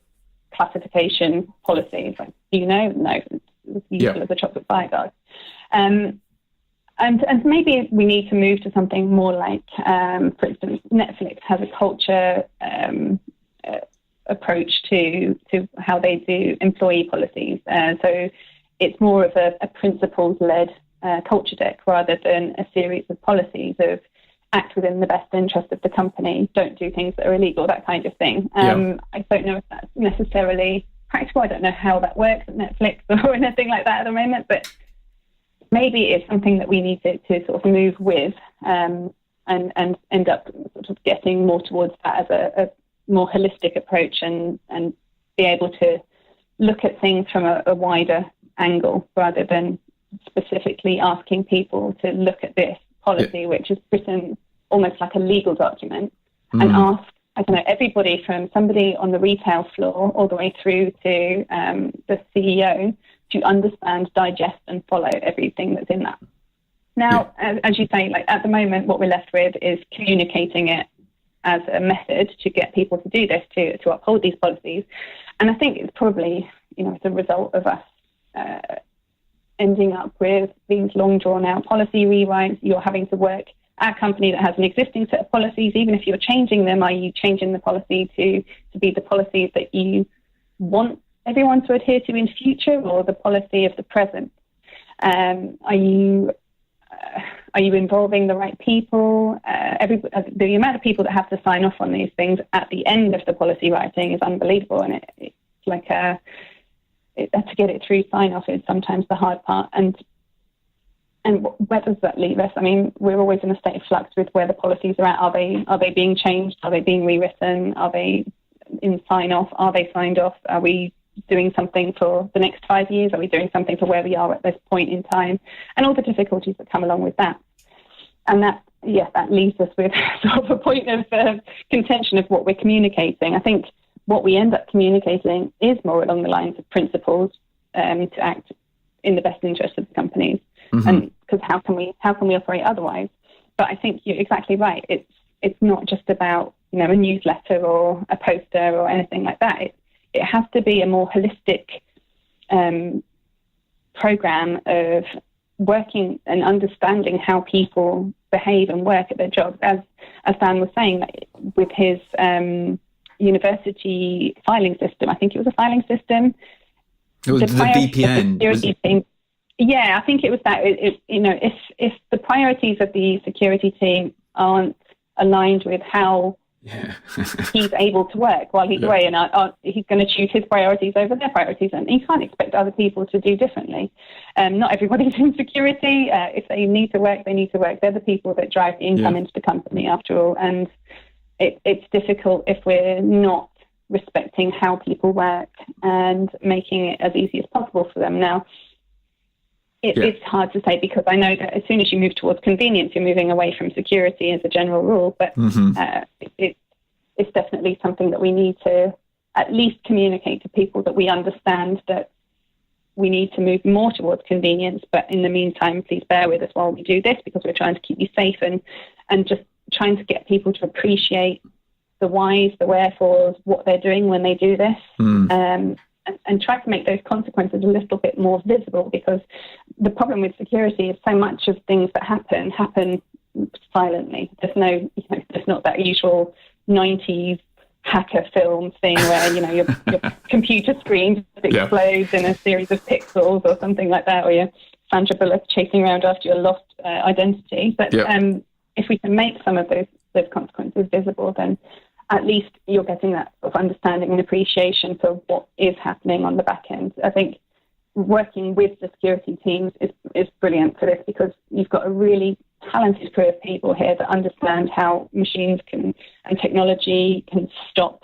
classification policies. Like, no, it's useful as a chocolate fire guard. And maybe we need to move to something more like, for instance, Netflix has a culture approach to how they do employee policies. So it's more of a principles-led culture deck rather than a series of policies of act within the best interest of the company, don't do things that are illegal, that kind of thing. I don't know if that's necessarily practical. I don't know how that works at Netflix or anything like that at the moment, but maybe it's something that we need to sort of move with and end up sort of getting more towards that as a more holistic approach and be able to look at things from a wider angle rather than specifically asking people to look at this policy, which is written almost like a legal document, and ask, everybody from somebody on the retail floor all the way through to the CEO to understand, digest, and follow everything that's in that. Now, as you say, like at the moment, what we're left with is communicating it as a method to get people to do this, to uphold these policies. And I think it's probably, it's a result of us ending up with these long drawn-out policy rewrites. You're having to work at a company that has an existing set of policies. Even if you're changing them, are you changing the policy to be the policies that you want everyone to adhere to in future, or the policy of the present? Are you involving the right people? The amount of people that have to sign off on these things at the end of the policy writing is unbelievable, and it's like to get it through sign off is sometimes the hard part. And where does that leave us? I mean, we're always in a state of flux with where the policies are at. Are they being changed? Are they being rewritten? Are they in sign off? Are they signed off? Are we doing something for the next 5 years? Are we doing something for where we are at this point in time? And all the difficulties that come along with that. And that leaves us with sort of a point of contention of what we're communicating. I think what we end up communicating is more along the lines of principles to act in the best interest of the companies. And because how can we operate otherwise? But I think you're exactly right. It's not just about a newsletter or a poster or anything like that. It has to be a more holistic program of working and understanding how people behave and work at their jobs. As Dan was saying, with his university filing system, I think it was a filing system.
It was the VPN.
Yeah, I think it was that. If the priorities of the security team aren't aligned with how he's able to work while he's away, and he's going to choose his priorities over their priorities, and he can't expect other people to do differently. Not everybody's in security. If they need to work, they need to work. They're the people that drive the income into the company, after all, and it's difficult if we're not respecting how people work and making it as easy as possible for them. Now, it's hard to say, because I know that as soon as you move towards convenience, you're moving away from security as a general rule. But it's definitely something that we need to at least communicate to people, that we understand that we need to move more towards convenience. But in the meantime, please bear with us while we do this, because we're trying to keep you safe, and just trying to get people to appreciate the whys, the wherefores, what they're doing when they do this. And try to make those consequences a little bit more visible, because the problem with security is so much of things that happen silently. There's not that usual 90s hacker film thing where, your computer screen explodes in a series of pixels or something like that, or you're Sandra Bullock chasing around after your lost identity. But if we can make some of those consequences visible, then at least you're getting that sort of understanding and appreciation for what is happening on the back end. I think working with the security teams is brilliant for this, because you've got a really talented crew of people here that understand how machines and technology can stop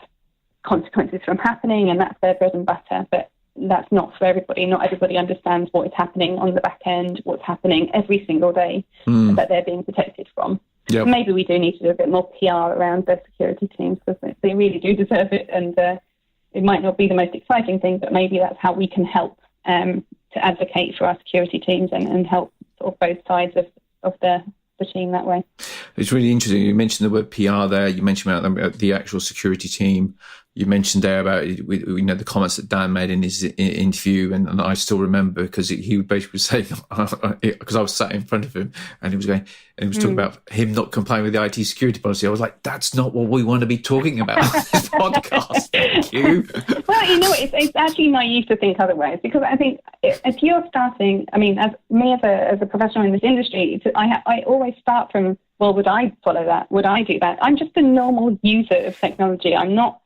consequences from happening, and that's their bread and butter. But that's not for everybody. Not everybody understands what is happening on the back end, what's happening every single day that they're being protected from. Yep. Maybe we do need to do a bit more PR around the security teams, because they really do deserve it, and it might not be the most exciting thing, but maybe that's how we can help to advocate for our security teams and help sort of both sides of the team that way.
It's really interesting. You mentioned the word PR there. You mentioned about the actual security team. You mentioned there about the comments that Dan made in his interview, and I still remember, because he basically was saying, because I was sat in front of him, and he was talking about him not complying with the IT security policy. I was like, that's not what we want to be talking about on this podcast. Thank you.
Well, it's actually naive to think otherwise, because I think if you're starting, as me as a professional in this industry, I always start from, well, would I follow that? Would I do that? I'm just a normal user of technology. I'm not,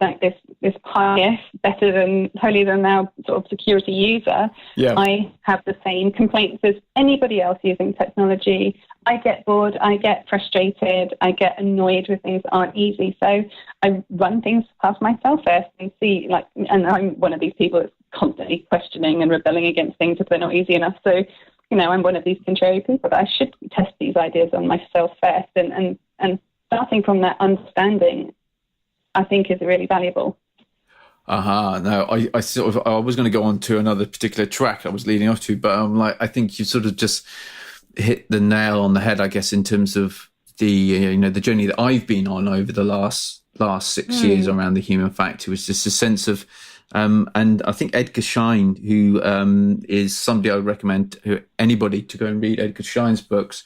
like this pious, better than, holier than thou sort of security user. Yeah. I have the same complaints as anybody else using technology. I get bored, I get frustrated, I get annoyed when things aren't easy. So I run things past myself first and see, and I'm one of these people that's constantly questioning and rebelling against things if they're not easy enough. So, I'm one of these contrary people, but I should test these ideas on myself first, and starting from that understanding, I think, is really valuable.
No, I was going to go on to another particular track I was leading off to, but I think you sort of just hit the nail on the head, I guess, in terms of the the journey that I've been on over the last 6 years around the human factor, was just a sense of, and I think Edgar Schein, who is somebody I would recommend anybody to go and read Edgar Schein's books.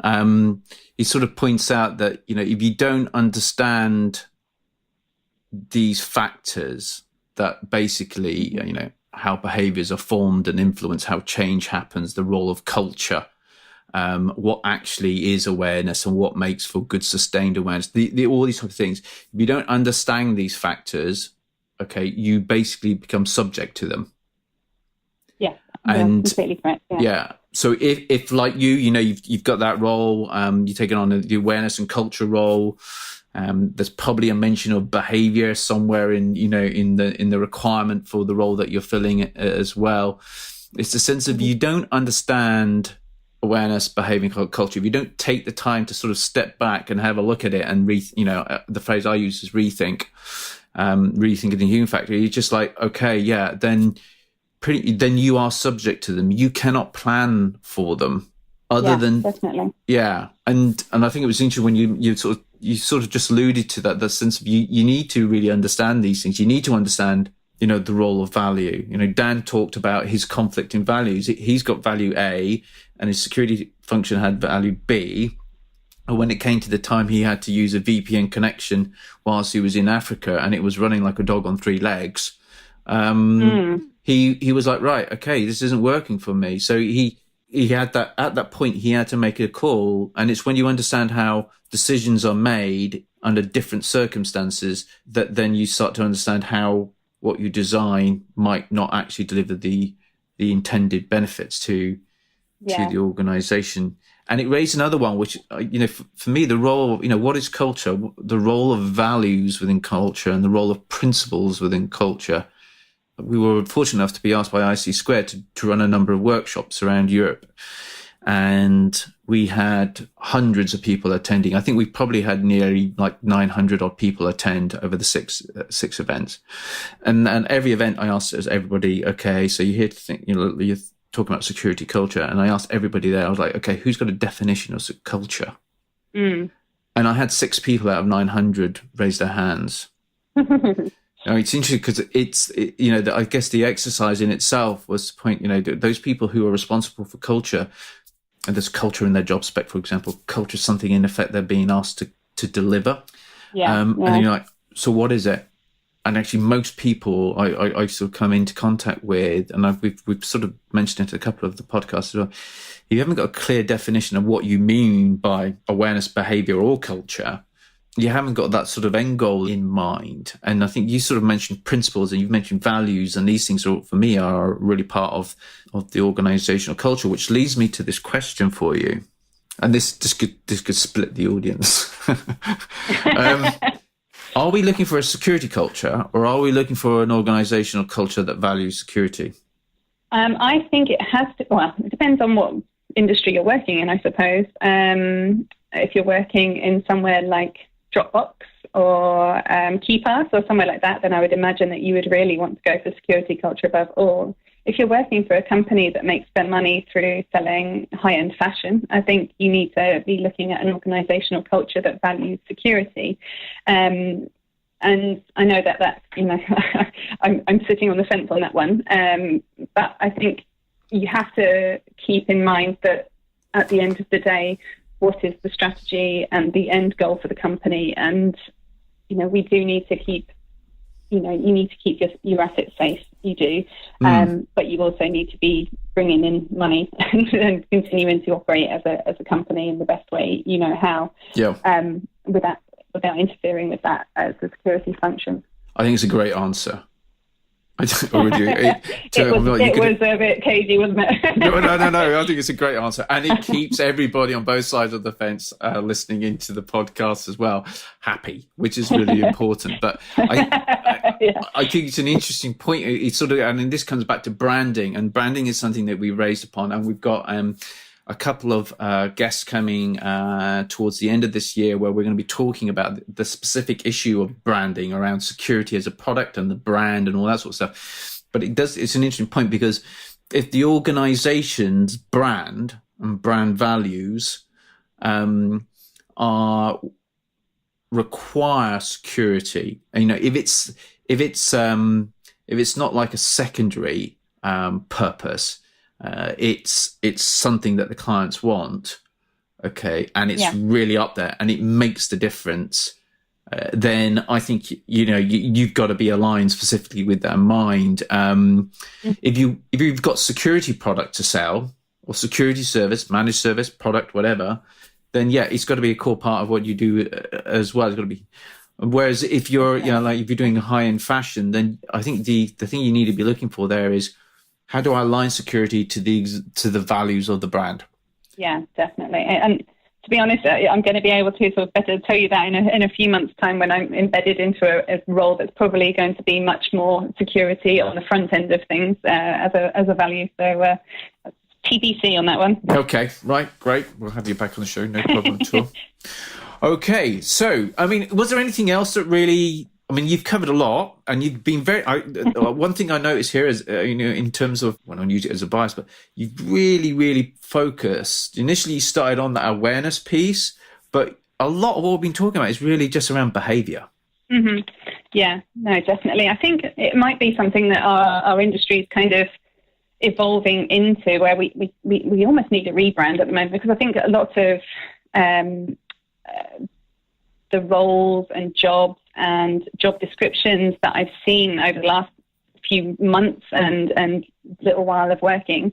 He sort of points out that if you don't understand these factors that basically, how behaviors are formed and influence how change happens, the role of culture, what actually is awareness and what makes for good sustained awareness, all these sort of things. If you don't understand these factors, okay, you basically become subject to them.
Yeah, and completely correct.
Yeah. So if like you've got that role, you're taking on the awareness and culture role. There's probably a mention of behaviour somewhere in the requirement for the role that you're filling as well. It's the sense of you don't understand awareness, behaviour, culture. If you don't take the time to sort of step back and have a look at it and the phrase I use is rethink, rethinking the human factor. You're just like, okay, yeah, then you are subject to them. You cannot plan for them.
Definitely.
Yeah, and I think it was interesting when you sort of just alluded to that sense of you need to really understand these things. You need to understand, the role of value. Dan talked about his conflict in values. He's got value A, and his security function had value B. And when it came to the time he had to use a VPN connection whilst he was in Africa, and it was running like a dog on three legs, he was like, right, okay, this isn't working for me. So he had that, at that point, he had to make a call. And it's when you understand how decisions are made under different circumstances that then you start to understand how what you design might not actually deliver the intended benefits to the organization. And it raised another one, which, for me, the role of, what is culture, the role of values within culture and the role of principles within culture. We were fortunate enough to be asked by IC Squared to run a number of workshops around Europe. And we had hundreds of people attending. I think we probably had nearly like 900 odd people attend over the six events. And every event I asked everybody, okay, so you're here to think, you're talking about security culture. And I asked everybody there, I was like, okay, who's got a definition of culture? And I had 6 people out of 900 raise their hands. It's interesting because I guess the exercise in itself was to point, those people who are responsible for culture, and there's culture in their job spec, for example, culture is something in effect they're being asked to deliver. And then you're like, so what is it? And actually most people I sort of come into contact with, and we've sort of mentioned it in a couple of the podcasts as well, if you haven't got a clear definition of what you mean by awareness, behaviour or culture, you haven't got that sort of end goal in mind. And I think you sort of mentioned principles and you've mentioned values, and these things are, for me, are really part of the organizational culture, which leads me to this question for you. And this could split the audience. Are we looking for a security culture, or are we looking for an organizational culture that values security?
I think it has to, well, it depends on what industry you're working in, I suppose. If you're working in somewhere like Dropbox or KeyPass or somewhere like that, then I would imagine that you would really want to go for security culture above all. If you're working for a company that makes their money through selling high-end fashion, I think you need to be looking at an organizational culture that values security. And I know that's, I'm sitting on the fence on that one. But I think you have to keep in mind that at the end of the day, what is the strategy and the end goal for the company? And, we do need to keep, you need to keep your assets safe. You do. But you also need to be bringing in money and continuing to operate as a company in the best way you know how. Without interfering with that as a security function.
I think it's a great answer.
It was a bit cagey, wasn't it?
No. I think it's a great answer, and it keeps everybody on both sides of the fence listening into the podcast as well happy, which is really important. But I think it's an interesting point. It's sort of, and this comes back to branding, and branding is something that we raised upon, and we've got a couple of guests coming towards the end of this year where we're going to be talking about the specific issue of branding around security as a product and the brand and all that sort of stuff. But it's an interesting point, because if the organization's brand and brand values require security, and, if it's not like a secondary purpose, it's something that the clients want, okay, and it's really up there and it makes the difference, then I think you've got to be aligned specifically with that in mind. If you've got security product to sell, or security service, managed service, product, whatever, then it's got to be a core part of what you do as well. It's got to be. Whereas if you're if you're doing high-end fashion, then I think the thing you need to be looking for there is, how do I align security to the values of the brand? Yeah,
definitely. And to be honest, I'm going to be able to sort of better tell you that in a few months' time, when I'm embedded into a role that's probably going to be much more security on the front end of things as a value. So TBC on that one.
Okay, right, great. We'll have you back on the show, no problem at all. Okay, so, was there anything else that really... you've covered a lot, and you've been very... one thing I noticed here is, in terms of... I don't use it as a bias, but you've really, really focused. Initially, you started on that awareness piece, but a lot of what we've been talking about is really just around behaviour.
Mm-hmm. Yeah, no, definitely. I think it might be something that our industry is kind of evolving into, where we almost need a rebrand at the moment, because I think a lot of the roles and jobs and job descriptions that I've seen over the last few months and little while of working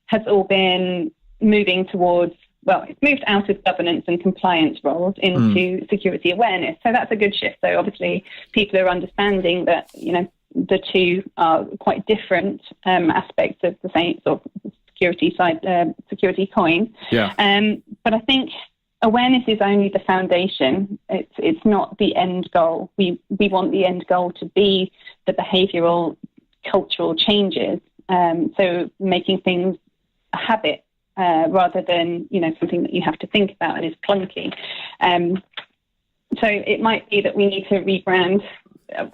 has all been moving towards, well, it's moved out of governance and compliance roles into security awareness. So that's a good shift. So obviously people are understanding that, the two are quite different aspects of the same sort of security side, security coin.
Yeah.
But I think awareness is only the foundation. It's not the end goal. We want the end goal to be the behavioural, cultural changes. So making things a habit rather than something that you have to think about and is clunky. So it might be that we need to rebrand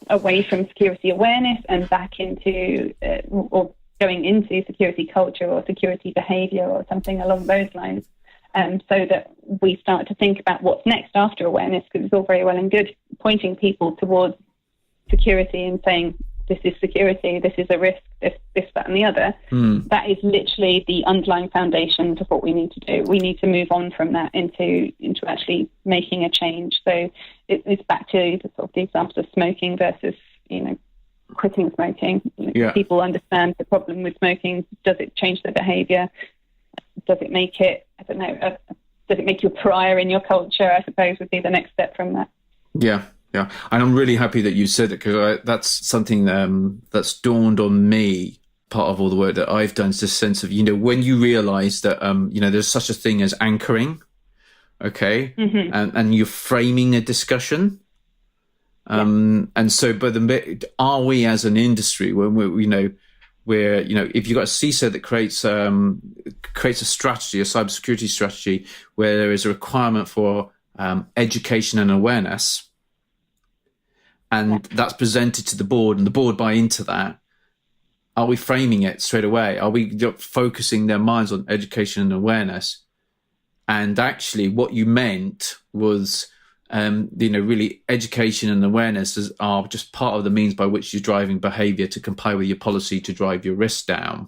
away from security awareness and back into or going into security culture or security behaviour or something along those lines. So that we start to think about what's next after awareness, because it's all very well and good pointing people towards security and saying, this is security, this is a risk, this, that, and the other. That is literally the underlying foundation of what we need to do. We need to move on from that into actually making a change. So it's back to the examples of smoking versus, quitting smoking. People understand the problem with smoking. Does it change their behaviour? Does it make it, does it make you a pariah in your culture, I suppose, would be the next step from that.
Yeah. Yeah, and I'm really happy that you said it, because that's something that's dawned on me. Part of all the work that I've done is this sense of, when you realise that, there's such a thing as anchoring, okay, and you're framing a discussion. And so, but are we as an industry, when where if you've got a CISO that creates a strategy, a cybersecurity strategy, where there is a requirement for education and awareness, and that's presented to the board, and the board buy into that, are we framing it straight away? Are we focusing their minds on education and awareness? And actually what you meant was, really education and awareness are just part of the means by which you're driving behavior to comply with your policy to drive your risk down.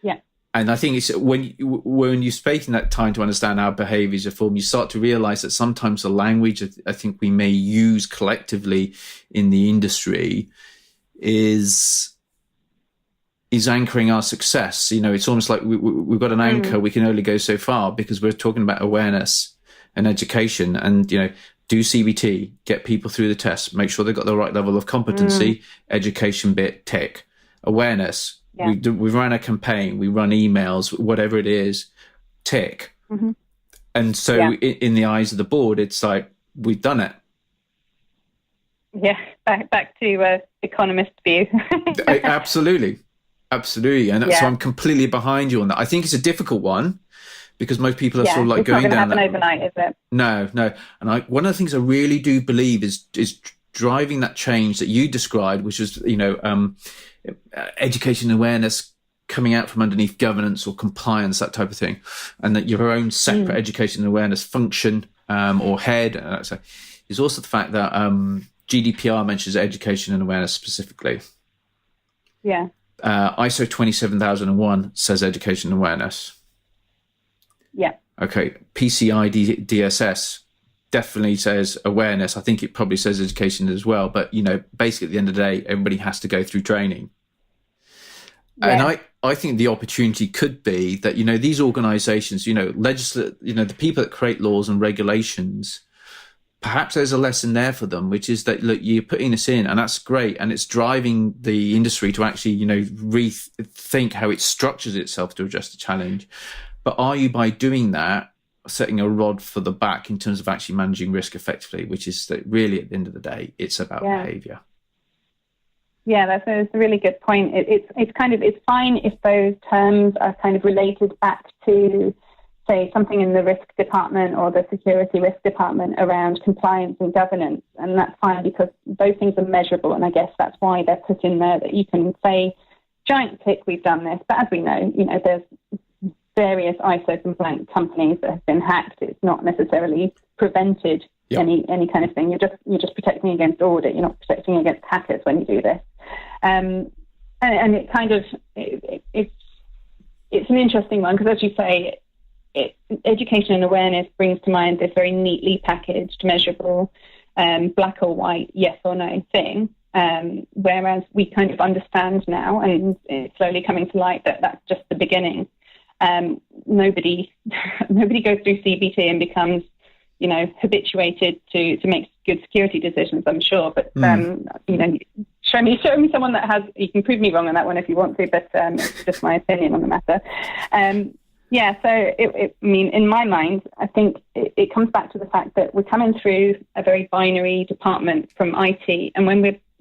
Yeah.
And I think it's when you're spending that time to understand how behaviours are formed, you start to realise that sometimes the language I think we may use collectively in the industry is anchoring our success. It's almost like we've got an anchor. We can only go so far because we're talking about awareness and education, and do CBT, get people through the test, make sure they've got the right level of competency, education bit, tick, awareness. Yeah. We run a campaign, we run emails, whatever it is, tick. And so in the eyes of the board, it's like, we've done it.
Yeah, back to economist view.
Absolutely. And so I'm completely behind you on that. I think it's a difficult one, because most people are sort of like going down that. It's not going to happen overnight, is it? No. And one of the things I really do believe is driving that change that you described, which is, education and awareness coming out from underneath governance or compliance, that type of thing, and that your own separate education and awareness function or head is also the fact that GDPR mentions education and awareness specifically.
Yeah.
ISO 27001 says education and awareness.
Yeah.
Okay. PCI DSS definitely says awareness. I think it probably says education as well. But, basically at the end of the day, everybody has to go through training. Yeah. And I think the opportunity could be that, these organizations, the people that create laws and regulations, perhaps there's a lesson there for them, which is that, look, you're putting this in and that's great. And it's driving the industry to actually, rethink how it structures itself to address the challenge. But are you, by doing that, setting a rod for the back in terms of actually managing risk effectively, which is that really at the end of the day, it's about behaviour.
Yeah, that's a really good point. It's fine if those terms are kind of related back to, say, something in the risk department or the security risk department around compliance and governance, and that's fine because those things are measurable, and I guess that's why they're put in there, that you can say, giant tick, we've done this. But as we know, there's various ISO compliant companies that have been hacked. It's not necessarily prevented any kind of thing. You're just protecting against audit. You're not protecting against hackers when you do this. And it kind of it's an interesting one because, as you say, education and awareness brings to mind this very neatly packaged, measurable, black or white, yes or no thing. Whereas we kind of understand now, and it's slowly coming to light, that that's just the beginning. Nobody goes through CBT and becomes, habituated to make good security decisions, I'm sure. But, show me someone that has, you can prove me wrong on that one if you want to, but it's just my opinion on the matter. So in my mind, I think it comes back to the fact that we're coming through a very binary department from IT, and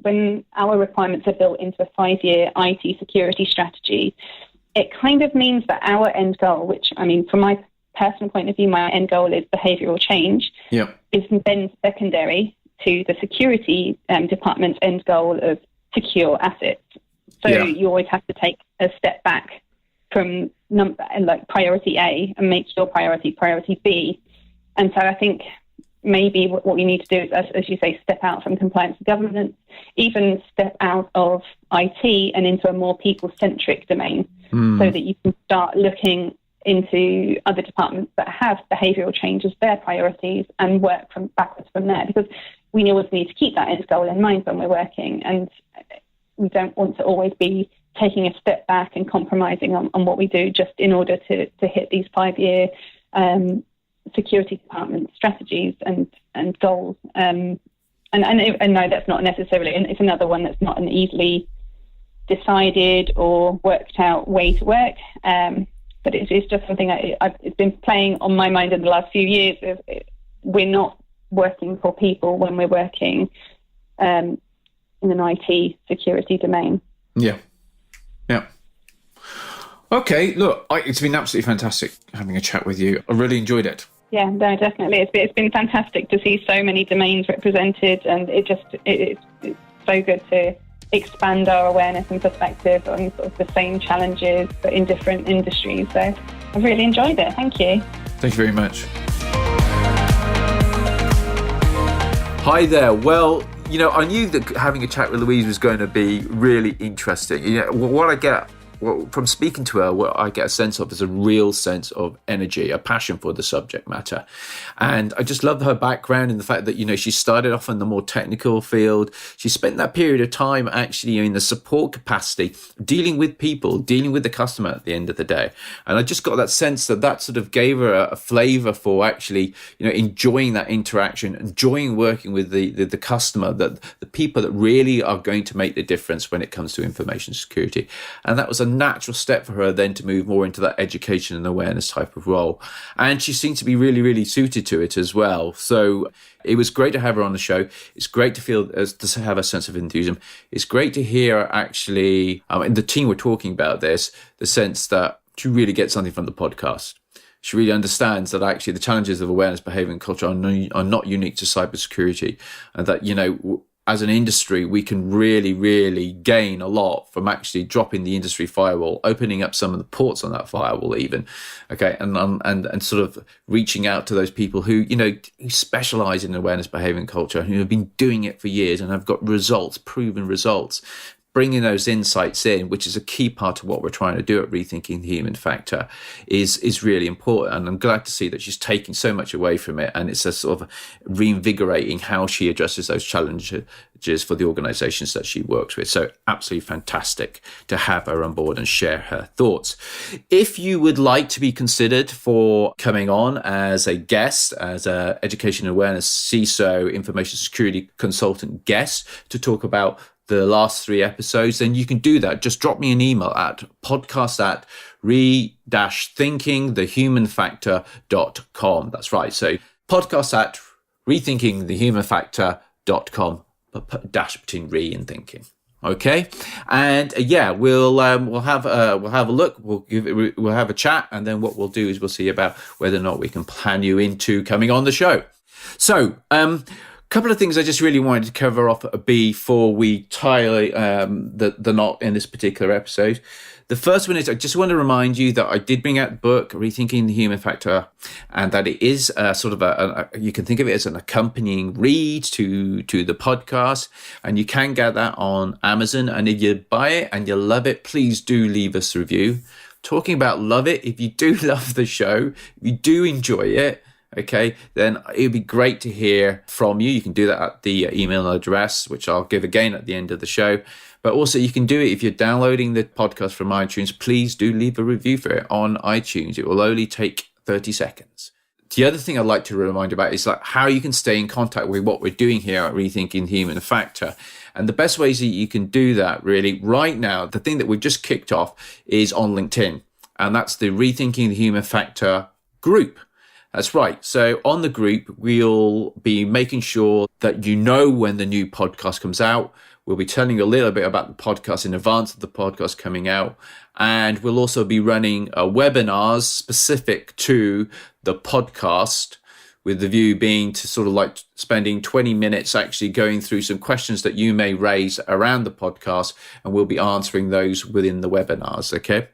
when our requirements are built into a 5-year IT security strategy, it kind of means that our end goal, which, from my personal point of view, my end goal is behavioural change, is then secondary to the security department's end goal of secure assets. So you always have to take a step back from priority A and make your priority B. And so I think maybe what we need to do is, as you say, step out from compliance and governance, even step out of IT and into a more people-centric domain, so that you can start looking into other departments that have behavioural change as their priorities and work backwards from there. Because we always need to keep that end goal in mind when we're working, and we don't want to always be taking a step back and compromising on what we do just in order to hit these 5-year security department strategies and goals. And no, that's not necessarily, and it's another one that's not an easily decided or worked out way to work. But it's just something it's been playing on my mind in the last few years. We're not working for people when we're working in an IT security domain. Yeah.
Okay, look, it's been absolutely fantastic having a chat with you. I really enjoyed it.
Yeah, no, definitely. It's been fantastic to see so many domains represented, and it's so good to expand our awareness and perspective on sort of the same challenges but in different industries. So I've really enjoyed it. Thank you.
Thank you very much. Hi there. Well, I knew that having a chat with Louise was going to be really interesting. From speaking to her, what I get a sense of is a real sense of energy, a passion for the subject matter. And I just love her background and the fact that, she started off in the more technical field. She spent that period of time actually in the support capacity, dealing with people, dealing with the customer at the end of the day. And I just got that sense that sort of gave her a flavour for actually, enjoying that interaction, enjoying working with the customer, that the people that really are going to make the difference when it comes to information security. And that was a natural step for her then to move more into that education and awareness type of role. And she seemed to be really, really suited to it as well. So it was great to have her on the show. It's great to have a sense of enthusiasm. It's great to hear actually, and the team were talking about this, the sense that she really gets something from the podcast. She really understands that actually the challenges of awareness, behaviour and culture are not unique to cybersecurity, and that, as an industry, we can really, really gain a lot from actually dropping the industry firewall, opening up some of the ports on that firewall even, okay, and sort of reaching out to those people who specialise in awareness, behaviour and culture, who have been doing it for years and have got proven results. Bringing those insights in, which is a key part of what we're trying to do at Rethinking the Human Factor, is really important. And I'm glad to see that she's taking so much away from it. And it's a sort of reinvigorating how she addresses those challenges for the organizations that she works with. So absolutely fantastic to have her on board and share her thoughts. If you would like to be considered for coming on as a guest, as a education awareness CISO information security consultant guest to talk about the last 3 episodes, then you can do that. Just drop me an email at podcast@re-thinkingthehumanfactor.com. That's right. So podcast@rethinkingthehumanfactor.com, dash between re and thinking. Okay. And we'll have a look. We'll have a chat. And then what we'll do is we'll see about whether or not we can plan you into coming on the show. So, couple of things I just really wanted to cover off before we tie the knot in this particular episode. The first one is I just want to remind you that I did bring out the book, Rethinking the Human Factor, and that it is sort of you can think of it as an accompanying read to the podcast, and you can get that on Amazon. And if you buy it and you love it, please do leave us a review. Talking about love it, if you do love the show, if you do enjoy it, okay, then it'd be great to hear from you. You can do that at the email address, which I'll give again at the end of the show. But also you can do it if you're downloading the podcast from iTunes. Please do leave a review for it on iTunes. It will only take 30 seconds. The other thing I'd like to remind you about is like how you can stay in contact with what we're doing here at Rethinking the Human Factor. And the best ways that you can do that really right now, the thing that we've just kicked off is on LinkedIn. And that's the Rethinking the Human Factor group. That's right. So on the group, we'll be making sure that you know when the new podcast comes out. We'll be telling you a little bit about the podcast in advance of the podcast coming out. And we'll also be running webinars specific to the podcast, with the view being to sort of like spending 20 minutes actually going through some questions that you may raise around the podcast, and we'll be answering those within the webinars, okay?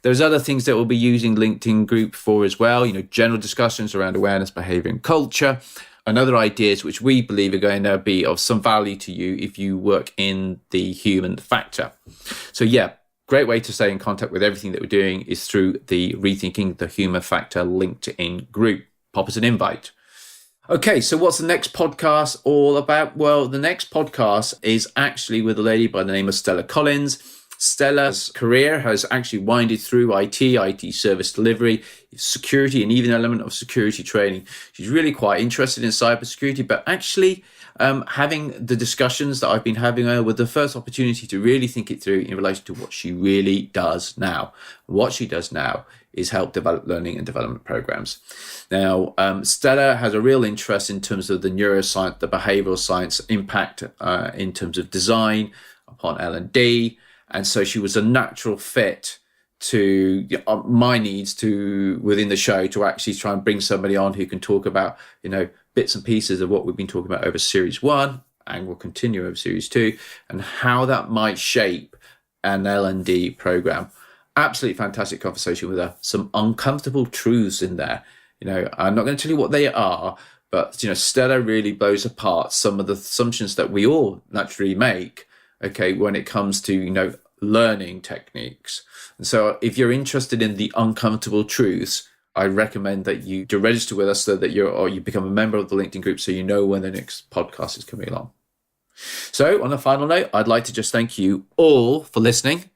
There's other things that we'll be using LinkedIn group for as well, general discussions around awareness, behavior, and culture, and other ideas which we believe are going to be of some value to you if you work in the human factor. So yeah, great way to stay in contact with everything that we're doing is through the Rethinking the Human Factor LinkedIn group. Pop us an invite. Okay, so what's the next podcast all about? Well, the next podcast is actually with a lady by the name of Stella Collins. Stella's career has actually winded through IT service delivery, security, and even an element of security training. She's really quite interested in cybersecurity, but actually having the discussions that I've been having with the first opportunity to really think it through in relation to what she really does now. What she does now is help develop learning and development programs. Now, Stella has a real interest in terms of the neuroscience, the behavioral science impact in terms of design upon L&D. And so she was a natural fit to my needs to within the show to actually try and bring somebody on who can talk about, bits and pieces of what we've been talking about over series 1 and will continue over series 2 and how that might shape an L&D program. Absolutely fantastic conversation with her. Some uncomfortable truths in there. I'm not going to tell you what they are, but, Stella really blows apart some of the assumptions that we all naturally make, okay, when it comes to, learning techniques. And so if you're interested in the uncomfortable truths, I recommend that you do register with us so that you become a member of the LinkedIn group so you know when the next podcast is coming along. So on a final note, I'd like to just thank you all for listening,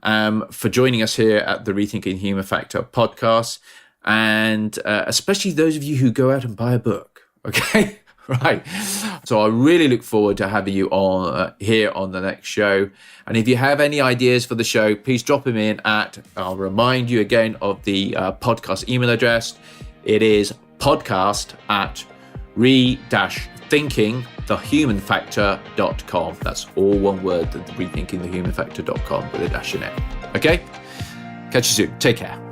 for joining us here at the Rethinking Human Factor podcast, and especially those of you who go out and buy a book, okay? Right. So I really look forward to having you on here on the next show. And if you have any ideas for the show, please drop them in I'll remind you again of the podcast email address. It is podcast@re-thinkingthehumanfactor.com. That's all one word, rethinkingthehumanfactor.com with a dash in it. Okay? Catch you soon. Take care.